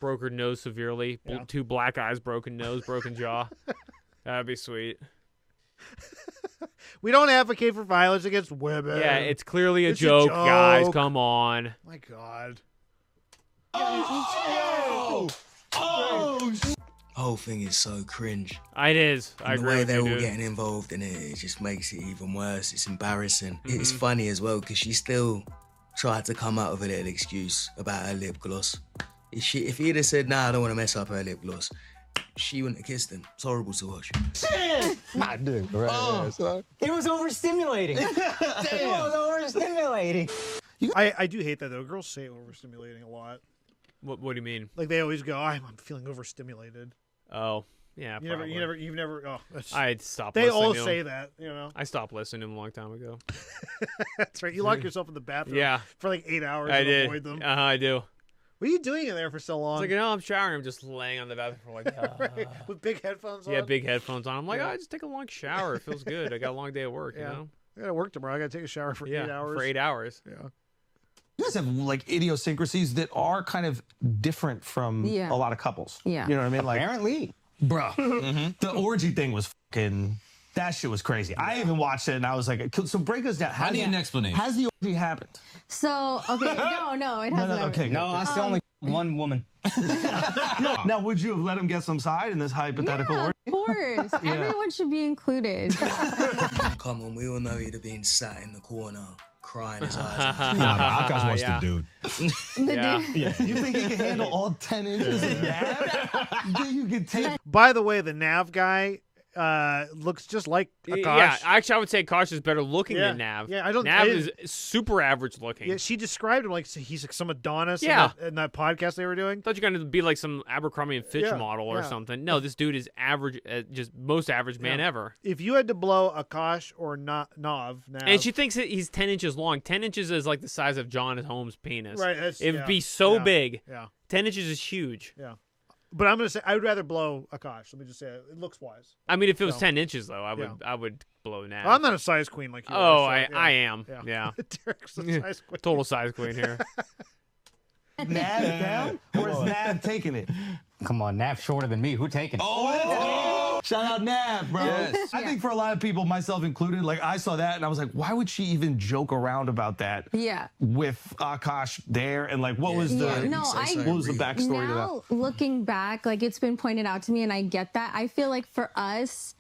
Broke her nose severely. Yeah. 2 black eyes, broken nose, broken jaw. That'd be sweet. We don't advocate for violence against women. Yeah, it's clearly a It's joke, guys. Come on. My God. Whole thing is so cringe. It is. I And the agree way with they're you, all dude. getting involved in it, it just makes it even worse. It's embarrassing. It's Mm-hmm. funny as well because she still tried to come up with a little excuse about her lip gloss. If he'd have said, nah, I don't want to mess up her lip gloss, she wouldn't have kissed him. It's horrible to watch. I do. Right. It was overstimulating. It was overstimulating. I do hate that though. Girls say overstimulating a lot. What do you mean? Like they always go, I'm feeling overstimulated. Oh, yeah. You've never. Oh, I'd stop. They listening all to say him. that, you know. I stopped listening to him a long time ago. That's right. You lock yourself in the bathroom. Yeah. For like 8 hours. I to did. Avoid them. I do. What are you doing in there for so long? It's like, no, I'm showering. I'm just laying on the bathroom for like. Right. With big headphones on. Yeah, big headphones on. I'm like, Yeah. I just take a long shower. It feels good. I got a long day at work. Yeah. You know. I gotta work tomorrow. I gotta take a shower for 8 hours. For 8 hours. Yeah. You guys have like idiosyncrasies that are kind of different from Yeah. a lot of couples. Yeah. You know what I mean? Like, Apparently. bro, the orgy thing was fucking. That shit was crazy. I even watched it and I was like, so break us down. I need an explanation. Has the orgy happened? So okay, no, it hasn't. okay. No, I still only one woman. Now, would you have let him get some side in this hypothetical Yeah, orgy? of course. Everyone should be included. Come on, we all know he'd have been sat in the corner crying his eyes out. Nah, Akash wants Yeah. the dude. Yeah. You think he can handle all 10 inches of that? You think you can take? By the way, the Nav guy looks just like Akash. Yeah, actually, I would say Akash is better looking Yeah. than Nav. Yeah, I don't- Nav I is super average looking. Yeah, she described him like he's like some Adonis. Yeah. in that podcast they were doing. I thought you were going to be like some Abercrombie and Fitch Yeah, model or yeah. something. No, this dude is average, just most average man Yeah. ever. If you had to blow Akash or Nav, And she thinks that he's 10 inches long. 10 inches is like the size of John Holmes' penis. Right, that's- It would yeah, be so yeah, big. yeah. 10 inches is huge. Yeah. But I'm gonna say I would rather blow Akash. Let me just say it looks wise. I mean, if it was So, 10 inches, though, I would yeah. I would blow Nav. I'm not a size queen like you. Oh, are, so, yeah. I am. Yeah. Yeah. Derek's a size queen. Total size queen here. Nav down? Or is Nav taking it? Come on, Nav's shorter than me. Who taking it? Shout out Nav, bro. Yes. I think for a lot of people, myself included, like I saw that and I was like, why would she even joke around about that Yeah. with Akash there? And like, what was the Yeah, no, what was the backstory to that? Now, looking back, like it's been pointed out to me, and I get that. I feel like for us,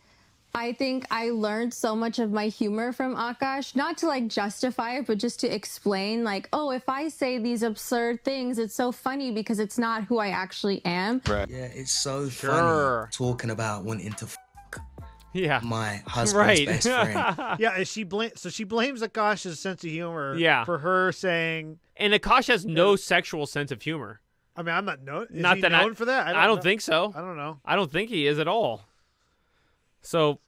I think I learned so much of my humor from Akash, not to like justify it, but just to explain, like, oh, if I say these absurd things, it's so funny because it's not who I actually am. Right. Yeah, it's so Sure. funny talking about wanting to fuck Yeah. my husband's Right. best friend. Yeah, and she blames Akash's sense of humor. Yeah. For her saying. And Akash has no sexual sense of humor. I mean, I'm not known. Is Not he that known for that? I don't know. think so. I don't know. I don't think he is at all. So,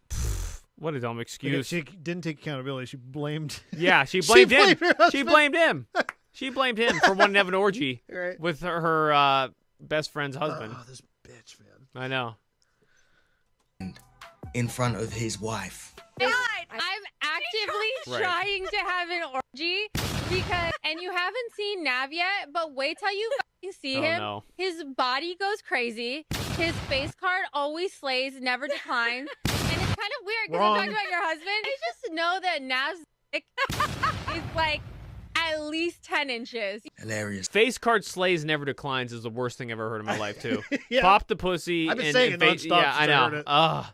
what a dumb excuse. She didn't take accountability. She blamed. Yeah, she blamed him. her husband. She blamed him. She blamed him for wanting to have an orgy Right. with her best friend's husband. Oh, this bitch, man. I know. In front of his wife. God, I'm actively Right. trying to have an orgy because, and you haven't seen Nav yet, but wait till you fucking see Oh, him. no. His body goes crazy. His face card always slays, never declines. And it's kind of weird because I'm talking about your husband. I just know that Nav's dick is like at least 10 inches. Hilarious. Face card slays never declines is the worst thing I've ever heard in my life too. Yeah. Pop the pussy. I've been and, saying and it face, nonstop Yeah, I since I heard know. it. Ugh.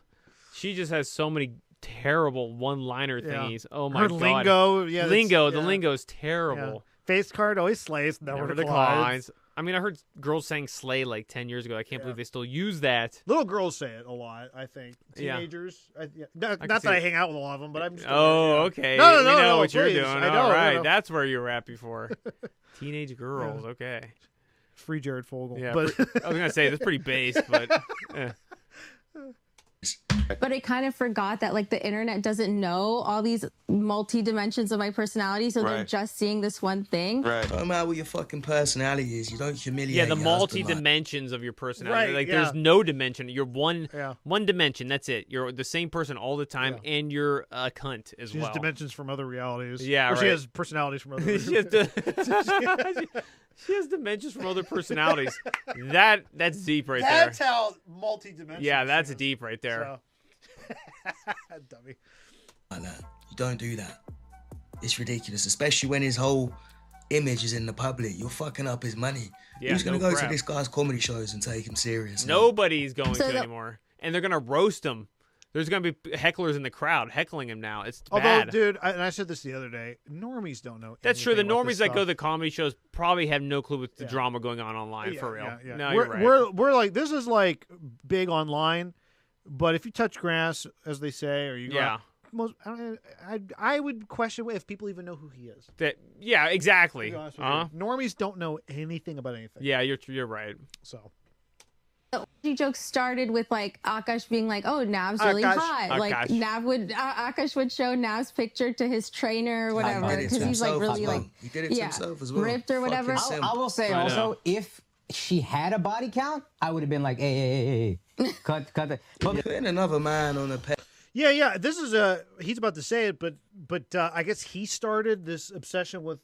She just has so many terrible one-liner Yeah. thingies. Oh my Her god. lingo. Yeah. Lingo. The yeah. lingo is terrible. Face card always slays. Never Never declines. declines. I mean, I heard girls saying slay like 10 years ago. I can't believe they still use that. Little girls say it a lot, I think. Yeah. Teenagers. Not can that see I it. hang out with a lot of them, but I'm just. Oh, okay. No, we know what you're please. doing. I know, All right. I know. That's where you're at before. Teenage girls. Okay. Free Jared Fogle. Yeah. But I was going to say, that's pretty base, but. But I kind of forgot that like the internet doesn't know all these multi dimensions of my personality, so they're Right. just seeing this one thing. Right. Don't matter what your fucking personality is. You don't humiliate. Yeah, the your husband like- multi-dimensions of your personality. Right, Like, yeah. there's no dimension. You're one Yeah. one dimension. That's it. You're the same person all the time, and you're a cunt as she well. has dimensions from other realities. Yeah, Or she right. has personalities from other. she, has she has dimensions from other personalities. That's deep right That's there. how multi-dimensional. Yeah, that's she is. deep right there. So. Dummy. Like that. You don't do that. It's ridiculous, especially when his whole image is in the public. You're fucking up his money. Yeah, Who's gonna no go crap. to this guy's comedy shows and take him serious? Nobody's going So to the- anymore, and they're gonna roast him. There's gonna be hecklers in the crowd heckling him now. It's Although, bad. dude, and I said this the other day, normies don't know. That's true. The anything about normies this that go to stuff. the comedy shows probably have no clue with the drama going on online, Yeah, for real. yeah, yeah. No, we're, you're right. we're like, this is like big online, but if you touch grass, as they say, or you go Yeah. out, I would question if people even know who he is. Yeah, To exactly. be honest with Uh-huh. you. Normies don't know anything about anything. Yeah, you're right. So The orgy joke started with like Akash being like, "Oh, Nav's really Akash. hot." Like Akash. Nav would Akash would show Nav's picture to his trainer or whatever He did it to because he's like himself really as well. like He did it to himself as well. ripped or whatever. Fucking I will say I also, know. if she had a body count, I would have been like, hey, cut the. But Putting another man on a yeah. This is he's about to say it, but I guess he started this obsession with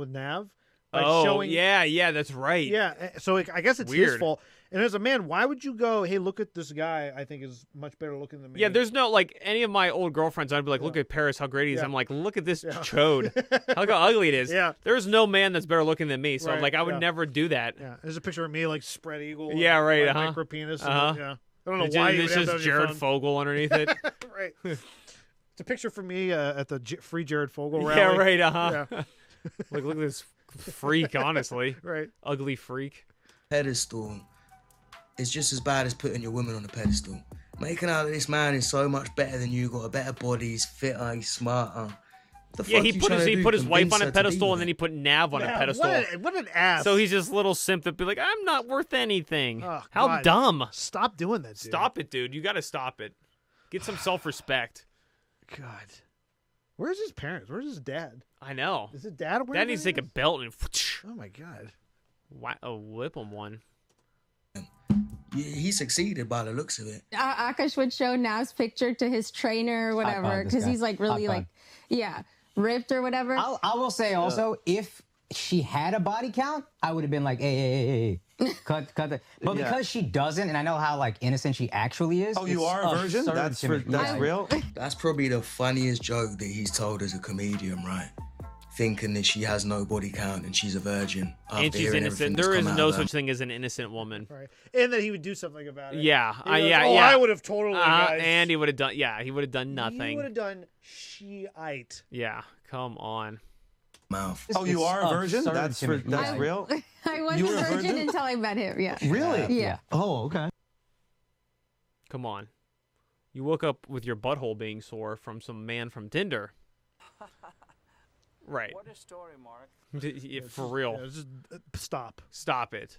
Nav. By Oh, showing, yeah, that's right. Yeah, so I guess it's his Weird. fault. And as a man, why would you go, hey, look at this guy I think is much better looking than me? Yeah, there's no, like, any of my old girlfriends, I'd be like, look at Paris, how great he is. Yeah. I'm like, look at this chode. Look how ugly it is. Yeah. There's no man that's better looking than me. So, Right, like, I would yeah. never do that. Yeah, there's a picture of me like spread eagle. Yeah, and, right, like, uh-huh. micro penis. Uh-huh. Yeah, I don't know It's why just, you would it's have that just on your Jared phone. Fogle underneath it. Right. It's a picture for me at the Free Jared Fogle rally. Yeah, right, uh-huh. Yeah. Like, look at this freak, honestly. Right. Ugly freak. pedestal is just as bad as putting your woman on a pedestal. Making out that this man is so much better than you, got a better body, he's fitter, he's smarter. The Yeah, fuck he you put his trying to do, wife convince on her a to be pedestal, with and then it? he put Nav on a Yeah, pedestal. What an ass. So he's this little simp that be like, I'm not worth anything. Oh, How God. dumb. Stop doing that, dude. Stop it, dude. You got to stop it. Get some self-respect. God. Where's his parents? Where's his dad? I know. Is his dad wearing Dad needs to take a belt and Oh, my God. whip him one. He succeeded by the looks of it. Akash would show Nav's picture to his trainer or whatever this because guy. he's like really Hot like, yeah, ripped or whatever. I will say also, if she had a body count, I would have been like, hey, cut the. But Yeah. because she doesn't, and I know how like innocent she actually is. Oh, you it's are a virgin? absurd That's to me. that's Yeah. real? That's probably the funniest joke that he's told as a comedian, right? Thinking that she has no body count and she's a virgin. And after she's hearing innocent. everything that's There is come out no of her. such thing as an innocent woman. Right. And that he would do something about it. Yeah. He goes, yeah. oh, yeah. I would have totally, guys. And he would have done, yeah, he would have done He nothing. would have done Shiite. Yeah. Come on. Mouth. Oh, you are a virgin? absurd That's to me. that's real? I was You a were a virgin virgin? until I met him. Yeah. Really? Yeah. Oh, okay. Come on. You woke up with your butthole being sore from some man from Tinder. Right. What a story, Mark. For real. Yeah, just stop. Stop it.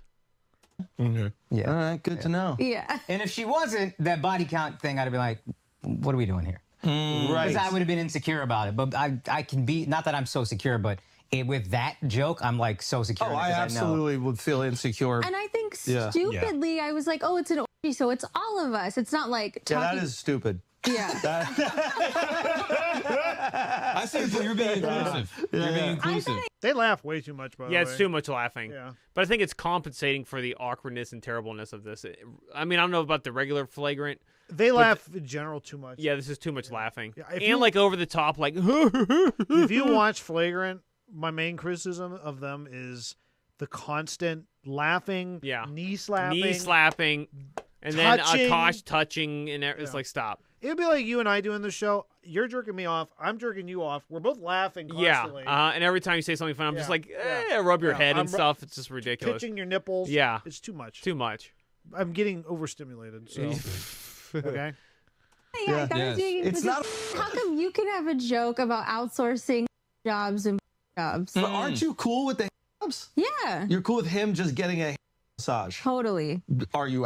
Okay. Yeah. All right, good to know. Yeah. And if she wasn't, that body count thing, I'd have been like, what are we doing here? Right. Because I would have been insecure about it. But I can be, not that I'm so secure, but with that joke, I'm like so secure. Oh, I absolutely would feel insecure. And I think Yeah. stupidly, I was like, oh, it's an orgy, so it's all of us. It's not like Yeah, talking. that is stupid. Yeah. I say you're being inclusive. You're being inclusive. They laugh way too much, by the Yeah, way. it's too much laughing. Yeah. But I think it's compensating for the awkwardness and terribleness of this. I mean, I don't know about the regular Flagrant. They laugh in general too much. Yeah, this is too much laughing. Yeah, if and you- like over the top, like. If you watch Flagrant, my main criticism of them is the constant laughing, knee slapping, and then touching. Akash touching, and it's Yeah. like, stop. It'd be like you and I doing the show. You're jerking me off. I'm jerking you off. We're both laughing constantly. Yeah, and every time you say something fun, I'm just like, rub your head and stuff. It's just ridiculous. Pitching your nipples. Yeah. It's too much. Too much. I'm getting overstimulated. So, okay. Yeah, guys, It's not. How come you can have a joke about outsourcing jobs and jobs? But aren't you cool with the jobs? Yeah. You're cool with him just getting a massage. Totally. Are you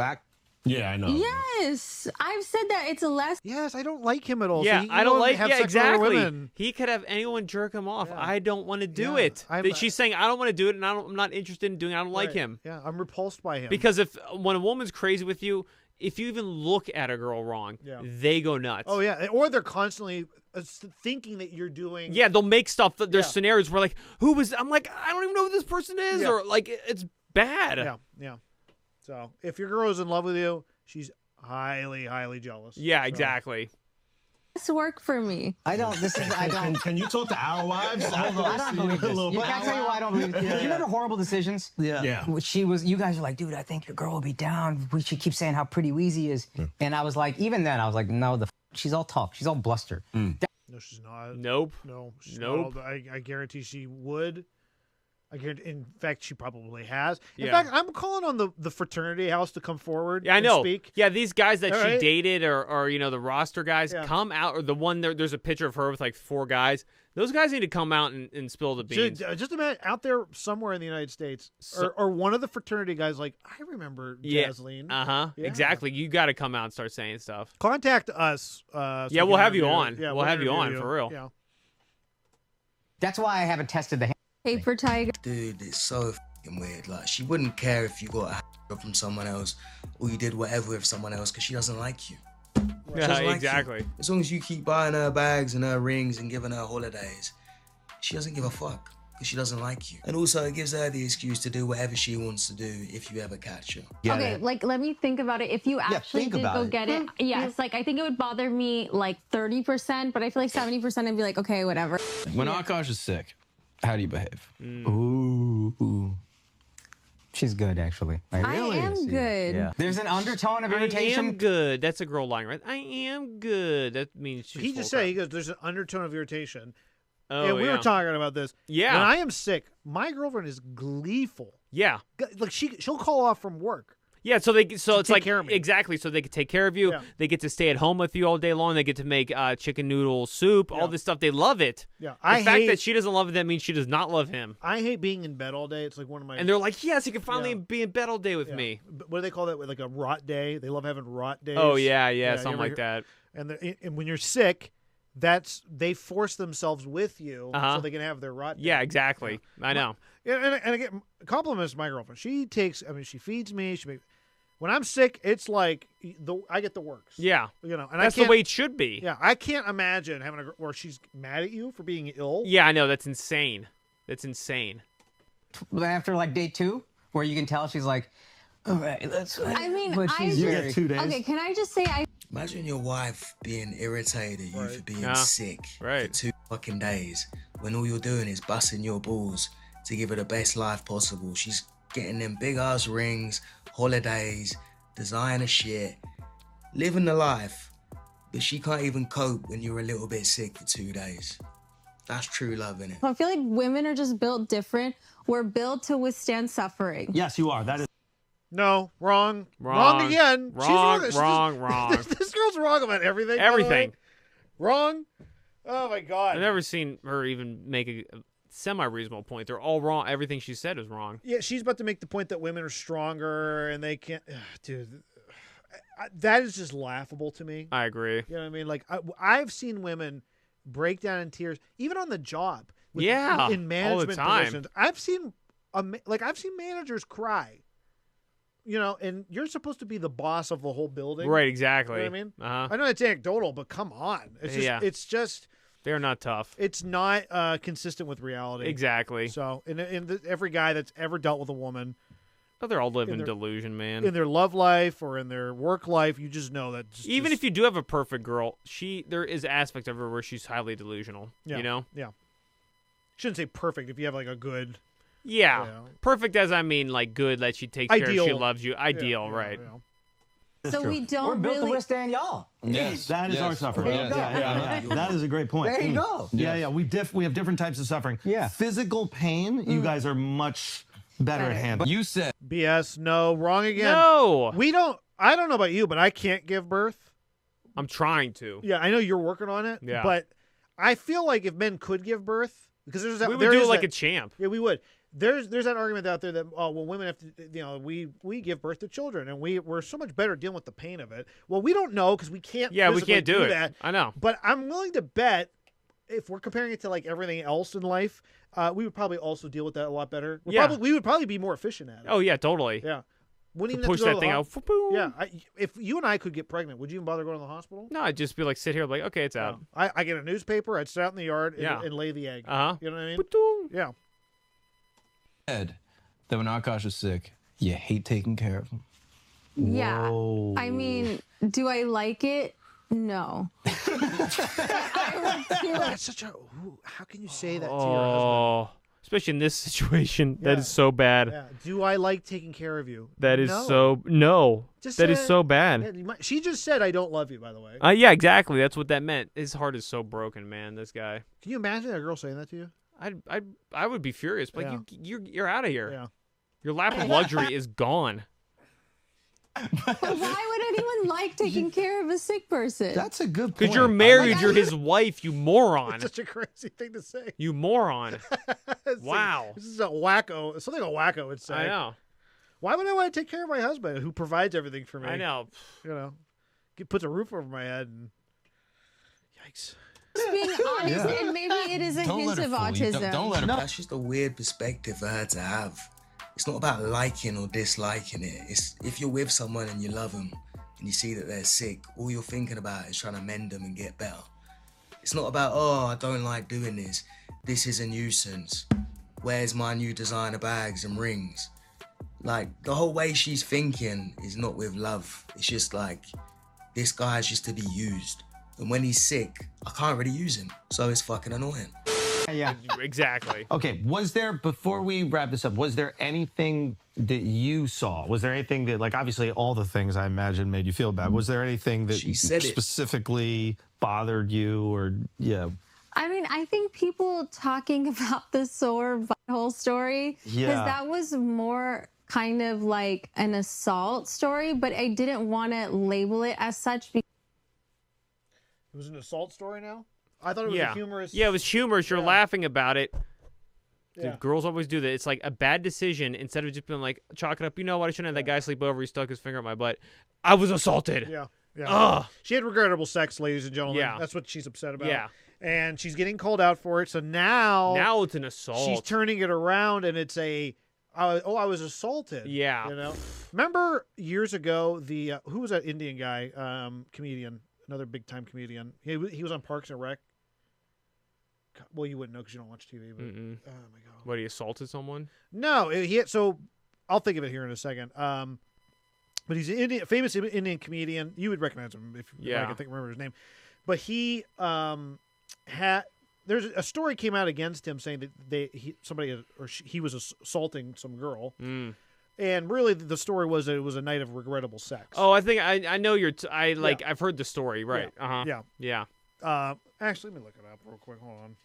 Yeah, I know. Yes, I've said that it's a less. Yes, I don't like him at all. Yeah, So you I don't like. have Yeah, sex with other exactly. women. He could have anyone jerk him off. Yeah. I don't want to do Yeah, it. She's saying I don't want to do it, and I'm not interested in doing it. I don't like Right. him. Yeah, I'm repulsed by him. Because when a woman's crazy with you, if you even look at a girl wrong, they go nuts. Oh yeah, or they're constantly thinking that you're doing. Yeah, they'll make stuff. There's scenarios where like, who was? I'm like, I don't even know who this person is, Yeah. or like, it's bad. Yeah. So if your girl is in love with you, she's highly jealous. Yeah, So- exactly. This work for me. I don't. This is. I don't. Can you talk to our wives? I don't believe this. You can't tell you why I don't believe this. You remember Horrible Decisions? Yeah. She was. You guys were like, dude, I think your girl will be down. She keeps saying how pretty Wheezy is, and I was like, even then, I was like, no, she's all talk. She's all bluster. No, she's not. Nope. No, she's Nope. not. I guarantee she would. I guarantee, in fact, she probably has. In Yeah. fact, I'm calling on the fraternity house to come forward. Yeah, I and know. Speak. Yeah, these guys that All she right. dated, or the roster guys, Yeah. come out. Or the one there's a picture of her with like 4 guys. Those guys need to come out and spill the beans. Just imagine out there somewhere in the United States, or one of the fraternity guys like, I remember Yeah. Jasleen. Yeah. Exactly. You got to come out and start saying stuff. Contact us. So Yeah, we we'll can have you interview on. Yeah, We'll have you interview on, for real. Yeah. That's why I haven't tested the. Paper tiger. Dude, it's so fucking weird. Like, she wouldn't care if you got a from someone else or you did whatever with someone else because she doesn't like you. She Yeah, doesn't like exactly. you. As long as you keep buying her bags and her rings and giving her holidays, she doesn't give a fuck because she doesn't like you. And also, it gives her the excuse to do whatever she wants to do if you ever catch her. Okay, like let me think about it. If you actually think did about go it. get it, yes, like I think it would bother me like 30%, but I feel like 70% I'd be like, okay, whatever. When Akash is sick, how do you behave? Ooh. She's good, actually. I am good. Yeah. There's an undertone of irritation. I am good. That's a girl line, right? I am good. That means she's He just full said, crap. he goes, there's an undertone of irritation. Oh, and we yeah. were talking about this. Yeah. When I am sick, my girlfriend is gleeful. Yeah. Like she'll call off from work. Yeah, so it's take like care of me. exactly. So they can take care of you. Yeah. They get to stay at home with you all day long. They get to make chicken noodle soup. All this stuff. They love it. Yeah, The I fact hate- that she doesn't love it, that means she does not love him. I hate being in bed all day. It's like one of my. And they're like, yes, he can finally Yeah. be in bed all day with Yeah. me. What do they call that? Like a rot day. They love having rot days. Oh yeah, yeah, you something ever like hear- that. And when you're sick, they force themselves with you so they can have their rot day. Yeah, exactly. I know. And again, compliments to my girlfriend. She feeds me. When I'm sick, it's like I get the works. Yeah. You know, and That's I the can't, way it should be. Yeah, I can't imagine having a girl where she's mad at you for being ill. Yeah, I know. That's insane. That's insane. After like day 2, where you can tell she's like, all right, let's. I mean, But she's You very- get 2 days. Okay, can I just say Imagine your wife being irritated at you for being sick for 2 fucking days when all you're doing is busting your balls to give her the best life possible. She's getting them big ass rings, holidays, designer shit, living the life, but she can't even cope when you're a little bit sick for 2 days. That's true love, innit? I feel like women are just built different. We're built to withstand suffering. Yes, you are. That is. No, wrong again. Wrong. This girl's wrong about everything. Everything. Wrong. Oh my God. I've never seen her even make a semi-reasonable point. They're all wrong. Everything she said is wrong. Yeah, she's about to make the point that women are stronger and they can't. Dude, that is just laughable to me. I agree. You know what I mean? Like I've seen women break down in tears, even on the job. In management all the time. positions. I've seen managers cry. You know, and you're supposed to be the boss of the whole building. Right, exactly. You know what I mean? Uh-huh. I know it's anecdotal, but come on. It's just they're not tough. It's not consistent with reality. Exactly. So, every guy that's ever dealt with a woman, but they're all living delusion, man. In their love life or in their work life, you just know that. Even if you do have a perfect girl, there is aspects of her where she's highly delusional. Yeah, you know? Yeah. Shouldn't say perfect if you have like a good. Yeah. You know. Perfect as I mean like good, that she takes care of, she loves you. Ideal, yeah, right. Yeah. So we don't We're built really... to withstand y'all. Yes, that is our suffering. There you go. Yeah. That is a great point. There you go. Yeah. We have different types of suffering. Yeah. Physical pain, you guys are much better at handling. You said BS. No, wrong again. No. I don't know about you, but I can't give birth. I'm trying to. Yeah, I know you're working on it. Yeah. But I feel like if men could give birth, because there's that, we would do it like a champ. Yeah, we would. There's that argument out there that women have to, we give birth to children and we're so much better dealing with the pain of it. Well, we don't know because we can't. Yeah, we can't do it. That. I know. But I'm willing to bet if we're comparing it to like everything else in life, we would probably also deal with that a lot better. We would probably be more efficient at it. Oh yeah, totally. Yeah. Wouldn't even push that thing out. Yeah. If you and I could get pregnant, would you even bother going to the hospital? No, I'd just be like, sit here, like, okay, it's out. I get a newspaper, I'd sit out in the yard and lay the egg. You know what I mean? Yeah. Said that when Akash is sick, you hate taking care of him. Yeah. Whoa. I mean, do I like it? No. That's such a. How can you say that to your husband? Especially in this situation, that is so bad. Yeah. Do I like taking care of you? That is so bad. She just said, "I don't love you." By the way. Yeah, exactly. That's what that meant. His heart is so broken, man. This guy. Can you imagine a girl saying that to you? I would be furious. Like you're out of here. Yeah. Your lap of luxury is gone. But why would anyone like taking care of a sick person? That's a good point. Because you're married, you're his wife, you moron. It's such a crazy thing to say. You moron. Wow. This is a wacko. Something a wacko would say. I know. Why would I want to take care of my husband who provides everything for me? I know. You know, puts a roof over my head and yikes. Just being honest, and maybe it is a hint of autism. Don't let her. That's just a weird perspective for her to have. It's not about liking or disliking it. It's if you're with someone and you love them and you see that they're sick, all you're thinking about is trying to mend them and get better. It's not about, I don't like doing this. This is a nuisance. Where's my new designer bags and rings? Like, the whole way she's thinking is not with love. It's just like, this guy's just to be used. And when he's sick, I can't really use him. So it's fucking annoying. Yeah, exactly. Okay, before we wrap this up, was there anything that you saw? Was there anything that, like, obviously all the things I imagine made you feel bad. Was there anything that specifically bothered you or, I mean, I think people talking about the sore butthole story, because that was more kind of like an assault story, but I didn't want to label it as such. Because it was an assault story now? I thought it was a humorous. Yeah, it was humorous. You're laughing about it. Dude, girls always do that. It's like a bad decision. Instead of just being like, chalk it up, you know what, I shouldn't have that guy sleep over. He stuck his finger up my butt. I was assaulted. Yeah. Ugh. She had regrettable sex, ladies and gentlemen. Yeah. That's what she's upset about. Yeah. And she's getting called out for it. So now it's an assault. She's turning it around and it's I was assaulted. Yeah. You know? Remember years ago, who was that Indian guy, comedian? Another big-time comedian. He was on Parks and Rec. Well, you wouldn't know because you don't watch TV. But, oh, my God. What, he assaulted someone? No. So I'll think of it here in a second. But he's a famous Indian comedian. You would recognize him if I can remember his name. But he there's a story came out against him saying that he was assaulting some girl. And really, the story was that it was a night of regrettable sex. Oh, I think I know I've heard the story, right? Yeah. Actually, let me look it up real quick. Hold on.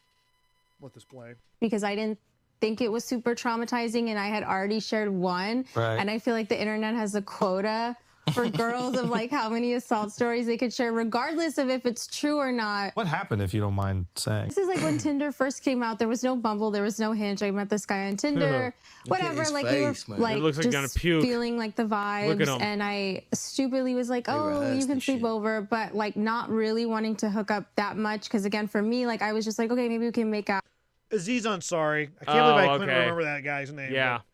Let this play. I didn't think it was super traumatizing, and I had already shared one. Right. And I feel like the internet has a quota for girls of like how many assault stories they could share, regardless of if it's true or not. What happened, if you don't mind saying? This is like when Tinder first came out. There was no Bumble, there was no Hinge. I met this guy on Tinder. Whatever, like face, we man. were like It looks like you're gonna just puke. feeling like the Look at vibes, him. and I stupidly was like, "Oh, you rehearsed can this sleep shit. over," but like not really wanting to hook up that much because again, for me, like I was just like, "Okay, maybe we can make out." Aziz Ansari. I can't believe I couldn't okay. remember that guy's name. Yeah. but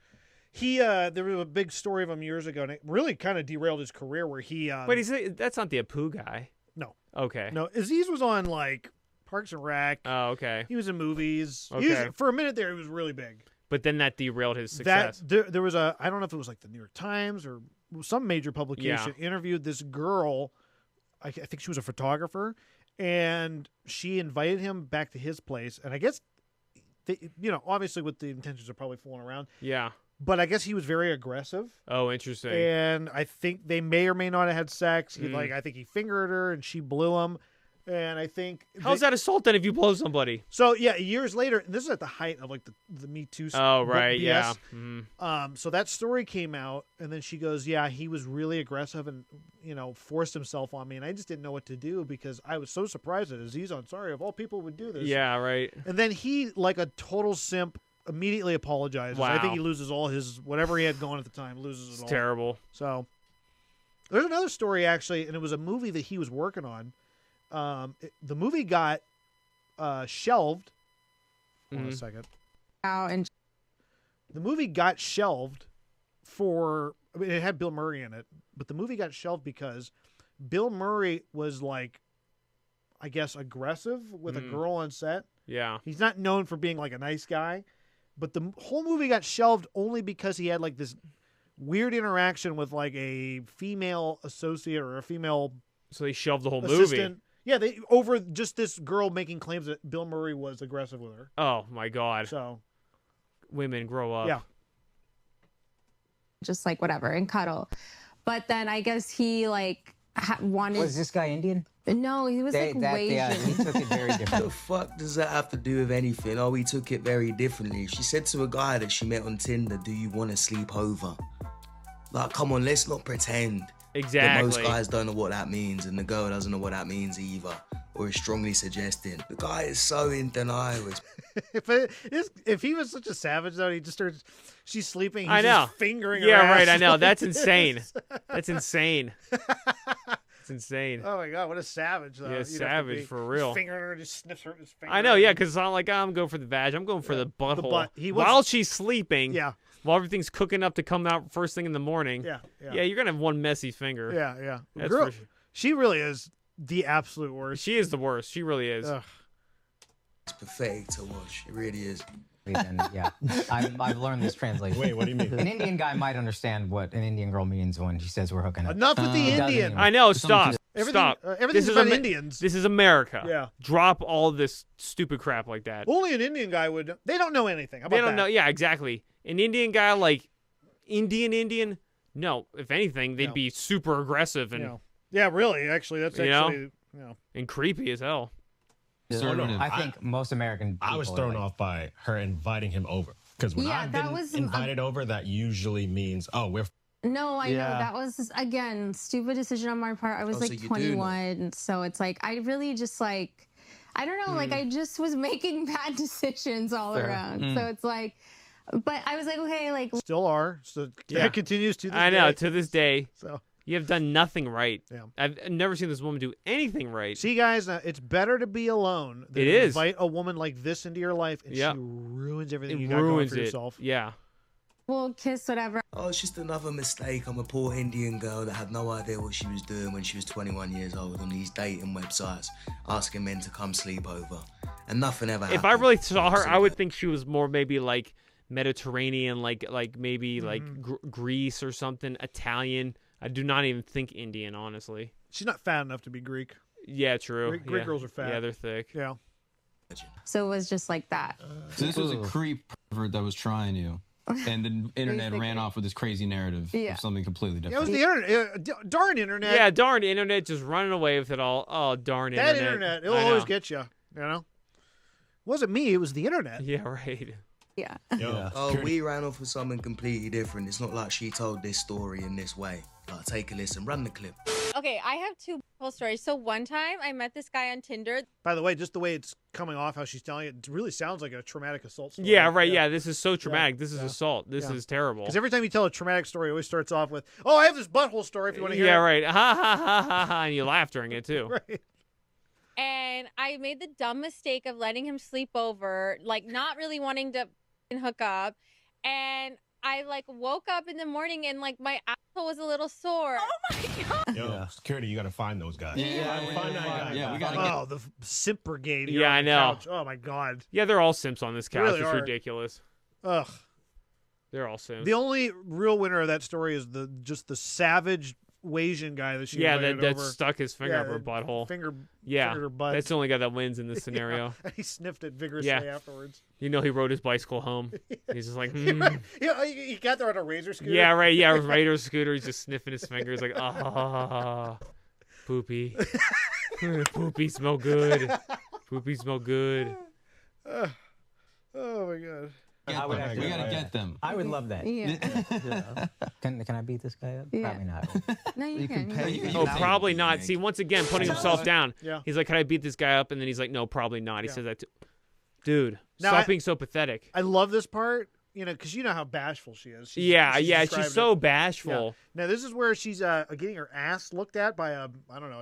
He there was a big story of him years ago, and it really kind of derailed his career. Where he Wait, that's not the Apu guy. no, Okay. no, Aziz was on like Parks and Rec. Oh, okay. He was in movies. Okay. For a minute there, he was really big. But then that derailed his success. There was a, I don't know if it was like the New York Times or some major publication interviewed this girl. I think she was a photographer, and she invited him back to his place. And I guess, obviously with the intentions of probably fooling around. Yeah. But I guess he was very aggressive. Oh, interesting. And I think they may or may not have had sex. I think he fingered her and she blew him. And I think How's that assault then if you blow somebody? So yeah, years later, this is at the height of like the Me Too. Oh right, BS. yeah. So that story came out, and then she goes, "Yeah, he was really aggressive and forced himself on me, and I just didn't know what to do because I was so surprised that Aziz Ansari of all people would do this." Yeah, right. And then he, like a total simp, immediately apologizes. I think Wow. he loses all his whatever he had going at the time. Loses it It's all. terrible. So there's another story actually, and it was a movie that he was working on. The movie got shelved. Hold on a second. And The movie got shelved it had Bill Murray in it, but the movie got shelved because Bill Murray was like, I guess, aggressive with a girl on set. Yeah. He's not known for being like a nice guy, but the whole movie got shelved only because he had like this weird interaction with like a female associate or a female So they shelved the whole assistant. movie. Yeah, they over just this girl making claims that Bill Murray was aggressive with her. Oh my God. So Women grow up. yeah, just like whatever and cuddle. But then I guess he like wanted. Was this guy Indian? No, he was like way he took it very What different. the fuck does that have to do with anything? Oh, we took it very differently. She said to a guy that she met on Tinder, "Do you want to sleep over?" Like, come on, let's not pretend. Exactly. That most guys don't know what that means, and the girl doesn't know what that means either, or is strongly suggesting. The guy is so in denial. if he was such a savage though, he just starts. She's sleeping. He's I know. Just fingering her Yeah, ass right. I know. like That's this. insane. That's insane. It's insane. Oh my God, what a savage though. Yeah, You'd have to savage be. for real. Just fingering her, just sniffs her. Just I know, yeah, because it's not like I'm going for the vag. I'm going for the butthole. butt. He was- While she's sleeping, Yeah. while everything's cooking up to come out first thing in the morning. Yeah, Yeah, you're going to have one messy finger. yeah. That's Girl, for sure. she really is the absolute worst. She is the worst. She really is. Ugh. It's pathetic to watch. It really is. And yeah, I've learned this translation. Wait, what do you mean? An Indian guy might understand what an Indian girl means when she says we're hooking up. Enough with the He doesn't Indian. even. I know. It's something Stop. Everything- Stop. everything's This is about Ama- Indians. This is America. Yeah. Drop all this stupid crap like that. Only an Indian guy would. They don't know anything. How about They don't that? know. Yeah, exactly. An Indian guy like Indian. No, if anything, they'd No. be super aggressive and Yeah, really. Actually, that's You know? actually. and creepy as hell. Assertive. I think most American people I was are thrown like- off by her inviting him over. Because when Yeah, I've that been was- invited over, that usually means, oh, we're No, I know Yeah. that was again stupid decision on my part. I was Oh, so like you do know. 21, so it's like I really just like I don't know, like I just was making bad decisions all Fair. around. So it's like, but I was like, okay, like Still are. So Yeah. that continues to this I know. day. To this day, So you have done nothing right. Yeah. I've never seen this woman do anything right. see, guys, it's better to be alone than It to is. invite a woman like this into your life, and Yeah. she ruins everything It you got going ruins for it. yourself. Yeah. we'll kiss whatever. Oh, it's just another mistake. I'm a poor Indian girl that had no idea what she was doing when she was 21 years old on these dating websites, asking men to come sleep over. And nothing ever happened. If I really saw her, So I would think she was more maybe like Mediterranean, like maybe like Greece or something, Italian. I do not even think Indian, honestly. She's not fat enough to be Greek. Yeah, true. Greek yeah. girls are fat. Yeah, they're thick. Yeah. So it was just like that. So this was a creep pervert that was trying you. And the internet Basically. ran off with this crazy narrative Yeah. of something completely Yeah, it different. was the internet. Darn internet. Yeah, darn internet, just running away with it all. Oh, darn that internet. internet. It'll I always know. get you. You know. It wasn't me. It was the internet. Yeah, right. Yeah. Oh, we ran off with something completely different. It's not like she told this story in this way. Like, take a listen, run the clip. Okay, I have two whole stories. So one time I met this guy on Tinder. By the way, just the way it's coming off, how she's telling it, it really sounds like a traumatic assault story. Yeah, right. Yeah, this is so traumatic. This is assault. This is terrible. Because every time you tell a traumatic story, it always starts off with, "Oh, I have this butthole story if you want to hear it." Yeah, right. Ha ha ha ha ha, and you laugh during it too. Right. And I made the dumb mistake of letting him sleep over, like not really wanting to hook up. And I like woke up in the morning and like my asshole was a little sore. Oh my God. Yo, security, you got to find those guys. Find that guy. Yeah, we got to Oh, the simp brigade. Here Yeah, on I the know. couch. Oh my God. Yeah, they're all simps on this couch. Really it's are. ridiculous. Ugh. They're all simps. The only real winner of that story is just the savage Asian guy that she invited that over. stuck his finger up her butthole. Fingered Yeah, her butt. that's the only guy that wins in this scenario. And he sniffed it vigorously afterwards. You know, he rode his bicycle home. He's just like, Yeah, he got there on a razor scooter. Yeah, right. Yeah, Raider scooter. He's just sniffing his fingers like, ah, poopy. Poopy smell good. Poopy smell good. Oh my God. We gotta get them. I would love that. Yeah. Can I beat this guy up? Yeah. Probably not. No, you can. Oh, probably not. See, once again, putting himself down. Yeah. He's like, can I beat this guy up? And then he's like, no, probably not. He says that too. Dude, Now, stop being so pathetic. I love this part, because you know how bashful she is. She's so bashful. Yeah. Now, this is where she's getting her ass looked at by a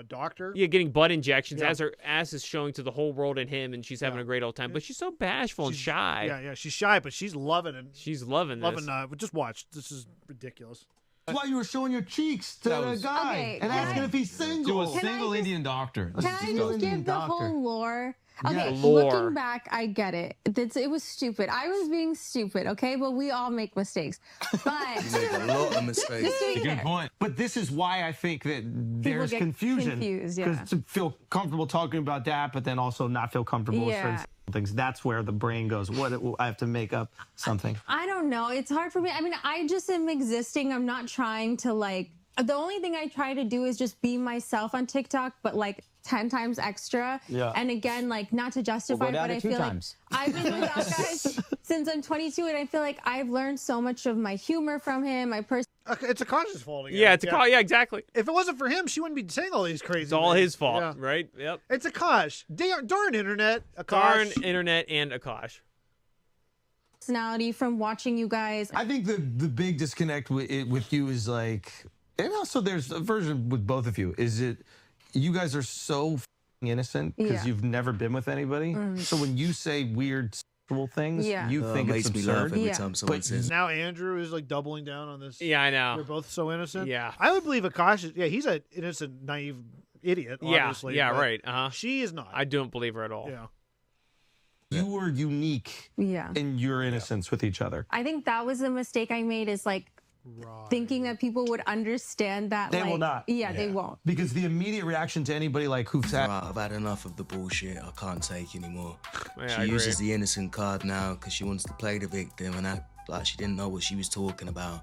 doctor. Yeah, getting butt injections Yeah. as her ass is showing to the whole world and him, and she's having a great old time. But she's so bashful and shy. Yeah, she's shy, but she's loving it. She's loving this. Just watch. This is ridiculous. That's why you were showing your cheeks to the guy Okay, and asking if he's single. To a single Indian doctor. Can I just give the whole lore? Okay, lore. looking back, I get it. It was stupid. I was being stupid, okay? But we all make mistakes. But You make a lot of mistakes. just to be Good fair. point. But this is why I think that there's get confusion. confused, yeah. To feel comfortable talking about that, but then also not feel comfortable with Yeah. certain things. That's where the brain goes, I have to make up something. I don't know. It's hard for me. I mean, I just am existing. I'm not trying to the only thing I try to do is just be myself on TikTok, but 10 times extra. Yeah. And again, not to justify, We'll go down but to I 2 feel times. I've been with that guy since I'm 22, and I feel like I've learned so much of my humor from him. It's Akash's fault again. Yeah, it's a call. Yeah, exactly. If it wasn't for him, she wouldn't be saying all these crazy It's all things. his fault, Yeah. right? Yep. It's Akash. Darn internet. Akash. Darn internet and Akash. personality from watching you guys. I think the big disconnect with you is and also there's a version with both of you, is you guys are so f***ing innocent because Yeah. you've never been with anybody. So when you say weird sexual things, Yeah. you think makes it's me laugh absurd. every Yeah. time someone says Now Andrew is doubling down on this. Yeah, I know. They're both so innocent. Yeah. I would believe Akash is, he's an innocent, naive idiot, obviously. Yeah, but right. She is not. I don't believe her at all. Yeah. You were unique Yeah. in your innocence with each other. I think that was a mistake I made is thinking that people would understand that. They will not. Yeah, they won't. Because the immediate reaction to anybody who's Right, I've had enough of the bullshit. I can't take anymore. Yeah, She I agree. uses the innocent card now because she wants to play the victim and act like she didn't know what she was talking about.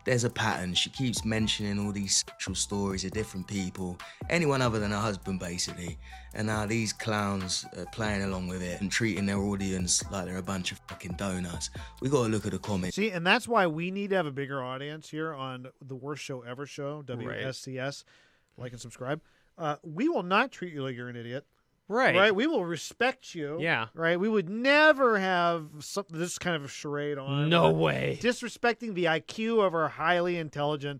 There's a pattern. She keeps mentioning all these sexual stories of different people, anyone other than her husband, basically. And now these clowns are playing along with it and treating their audience like they're a bunch of fucking donuts. We got to look at the comments. See, and that's why we need to have a bigger audience here on the Worst Show Ever show, WSCS. Like and subscribe. We will not treat you like you're an idiot. Right. We will respect you. Yeah. Right. We would never have this kind of a charade on. No way. Disrespecting the IQ of our highly intelligent,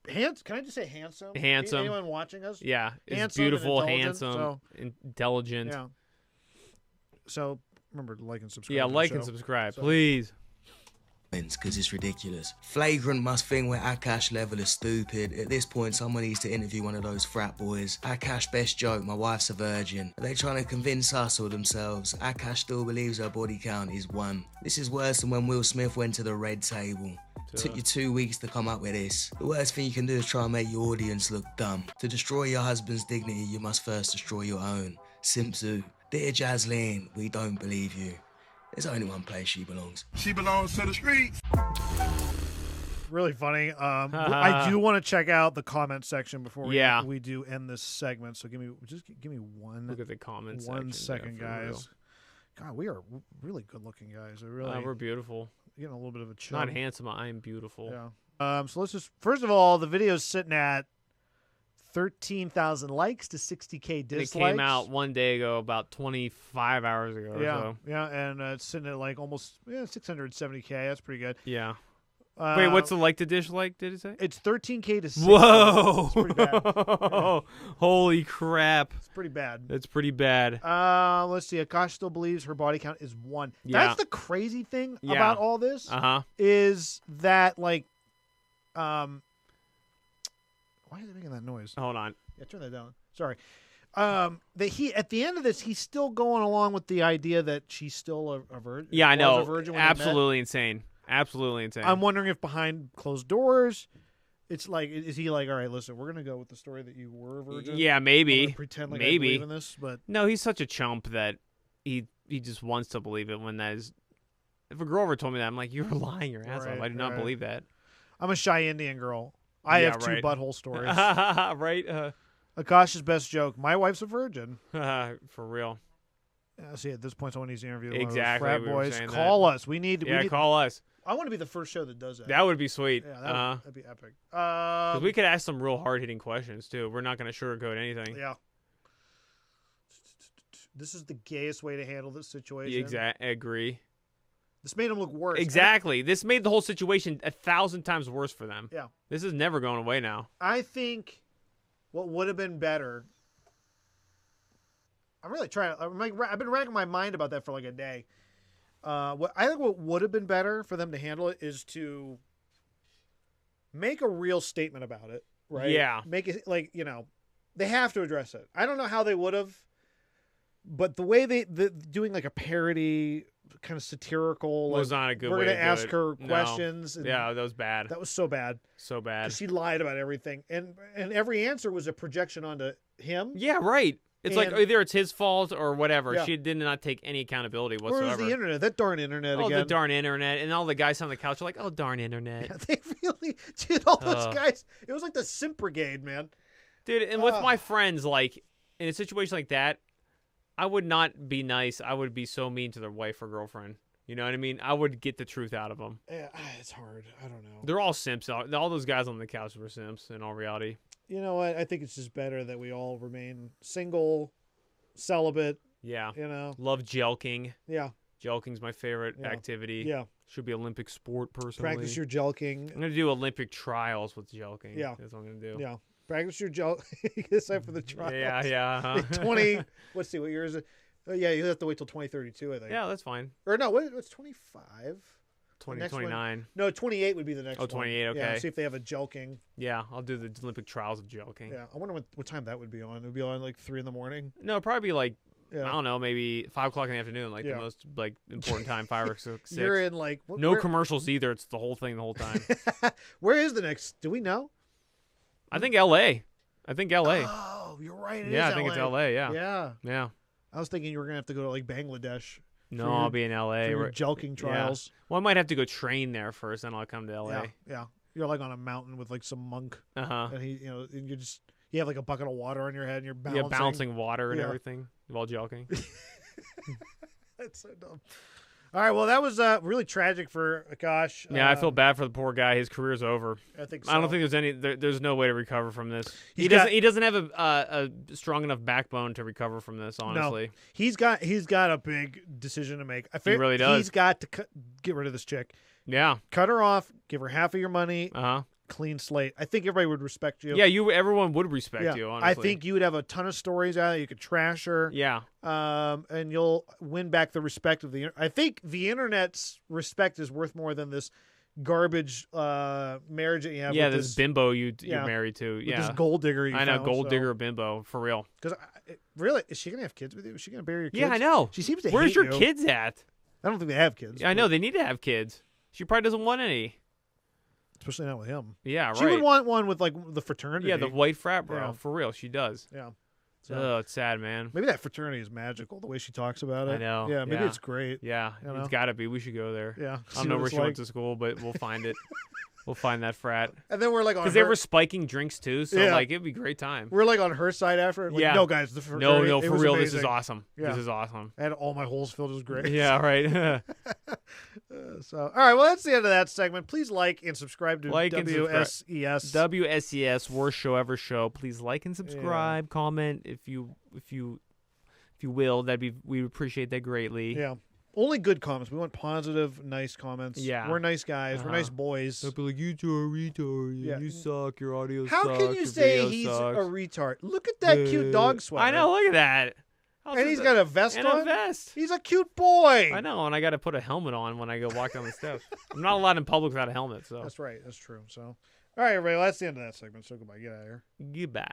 can I just say handsome? Handsome. Anyone watching us? Yeah. It's Handsome and beautiful, intelligent, handsome, so- intelligent. Yeah. So remember to like and subscribe. Yeah, to the like and show. subscribe, So- please. Because it's ridiculous. Flagrant must think we're Akash level of stupid. At this point, someone needs to interview one of those frat boys. Akash, best joke, my wife's a virgin. Are they trying to convince us or themselves? Akash still believes her body count is 1. This is worse than when Will Smith went to the red table. Took you 2 weeks to come up with this. The worst thing you can do is try and make your audience look dumb. To destroy your husband's dignity, you must first destroy your own. Simpzu. Dear Jasleen, we don't believe you. There's only one place she belongs. She belongs to the streets. Really funny. I do want to check out the comment section before we do end this segment. So give me one. Look at the comments. One second, guys. God, we are really good-looking guys. Really, we're beautiful. Getting a little bit of a chub. Not handsome. I am beautiful. Yeah. So let's just first of all, the video's sitting at 13,000 likes to 60K dislikes. It came out one day ago, about 25 hours ago. Yeah, or so. yeah, and it's sitting at like almost 670K. That's pretty good. Yeah. Wait, what's the like to dislike? Did it say? It's 13K to 60. Whoa! It's pretty bad. Yeah. Holy crap! It's pretty bad. That's pretty bad. Let's see. Akash still believes her body count is 1. Yeah. That's the crazy thing about all this. Is that like, why is it making that noise? Hold on. Yeah, turn that down. Sorry. That he at the end of this, he's still going along with the idea that she's still a virgin. Yeah, I know. A virgin when they met. Absolutely insane. Absolutely insane. I'm wondering if behind closed doors, it's like, is he like, all right, listen, we're gonna go with the story that you were a virgin. Yeah, maybe. I'm gonna pretend like I maybe. believe in this, but no, he's such a chump that he just wants to believe it when that is. If a girl ever told me that, I'm like, you're lying your ass off. I do not believe that. I'm a shy Indian girl. I have two butthole stories. Right. Akash's best joke: my wife's a virgin. For real. See, at this point, someone needs to interview one Exactly. of those frat boys. Call us. We need. Call us. I want to be the first show that does that. That would be sweet. Yeah, that'd be epic. Because we could ask some real hard-hitting questions too. We're not going to sugarcoat anything. Yeah. This is the gayest way to handle this situation. Agree. This made him look worse. Exactly. This made the whole situation 1,000 times worse for them. Yeah. This is never going away now. I think what would have been better. I'm really trying. I've been racking my mind about that for like a day. What would have been better for them to handle it is to make a real statement about it, right? Yeah. Make it like, they have to address it. I don't know how they would have, but the way doing like a parody, kind of satirical, was not a good we're way gonna to ask do it. her questions. Yeah, that was bad. That was so bad. So bad. She lied about everything, and every answer was a projection onto him. Yeah, right. It's like either it's his fault or whatever. Yeah. She did not take any accountability whatsoever. Where's the internet? That darn internet again. Oh, the darn internet. And all the guys on the couch are like, oh, darn internet. Yeah, they really did. All those guys. It was like the Simp Brigade, man. Dude, and with my friends, like, in a situation like that, I would not be nice. I would be so mean to their wife or girlfriend. You know what I mean? I would get the truth out of them. Yeah, it's hard. I don't know. They're all simps. All those guys on the couch were simps in all reality. You know what? I think it's just better that we all remain single, celibate. Yeah. Love jelking. Yeah. Jelking's my favorite activity. Yeah. Should be Olympic sport, personally. Practice your jelking. I'm going to do Olympic trials with jelking. Yeah. That's what I'm going to do. Yeah. Practice your Except for the trials. Yeah. 20. Let's see. What year is it? Yeah, you have to wait till 2032, I think. Yeah, that's fine. Or no, what's 25? 2029. No, 28 would be the next one. Oh, 28, okay. Yeah, see if they have a jelking. Yeah, I'll do the Olympic trials of jelking. Yeah, I wonder what time that would be on. It would be on like 3 a.m. No, probably like, I don't know, maybe 5 o'clock in the afternoon, like the Yeah. most like important time, 5 or 6. You're in like... No commercials either. It's the whole thing the whole time. Where is the next... Do we know? I think L.A. Oh, you're right. I think it's L.A., Yeah. Yeah. I was thinking you were going to have to go to like Bangladesh. No, I'll be in L.A. For your jelking trials. Yeah. Well, I might have to go train there first, then I'll come to L.A. Yeah. You're like on a mountain with like some monk. Uh-huh. And and you have like a bucket of water on your head and you're balancing. Yeah, balancing water and everything while jelking. That's so dumb. All right, well, that was really tragic for Akash. Yeah, I feel bad for the poor guy. His career's over. I think so. I don't think there's no way to recover from this. He doesn't have a strong enough backbone to recover from this, honestly. No. He's got a big decision to make. He really does. He's got to get rid of this chick. Yeah. Cut her off, give her half of your money. Uh-huh. Clean slate. I think everybody would respect you. Yeah, everyone would respect you, honestly. I think you would have a ton of stories out of it. You could trash her. Yeah. And you'll win back the respect of the... I think the internet's respect is worth more than this garbage marriage that you have. Yeah, with this bimbo you're married to. With Yeah. this gold digger you I know, found, gold digger bimbo, for real. Because really, is she going to have kids with you? Is she going to bury your kids? Yeah, I know. She seems to Where's hate your you. kids at? I don't think they have kids. Yeah, I know. They need to have kids. She probably doesn't want any. Especially not with him. Yeah, right. She would want one with like the fraternity. Yeah, the white frat bro. Yeah. For real, she does. Yeah. Oh, it's sad, man. Maybe that fraternity is magical, the way she talks about it. I know. Yeah, maybe it's great. Yeah, it's got to be. We should go there. Yeah. I don't know where she went to school, but we'll find it. We'll find that frat. And then we're like on because they were spiking drinks too, so like it'd be a great time. We're like on her side after. Like, no, guys, no, for real, amazing. this is awesome. Yeah. This is awesome. I had all my holes filled. It was great. Yeah, right. So, all right, well, that's the end of that segment. Please like and subscribe to WSES. WSES, worst show ever show. Please like and subscribe. Comment if you will. We appreciate that greatly. Yeah. Only good comments. We want positive, nice comments. Yeah. We're nice guys. We're nice boys. They'll be like, you two are retard. Yeah. You suck. Your audio How sucks. can you say he's sucks. a retard? Look at that cute dog sweater. I know. Look at that. And he's got a vest and on. A vest. He's a cute boy. I know, and I got to put a helmet on when I go walk down the steps. I'm not allowed in public without a helmet. So that's right. That's true. So, all right, everybody. Well, that's the end of that segment. So goodbye. Get out of here. Goodbye.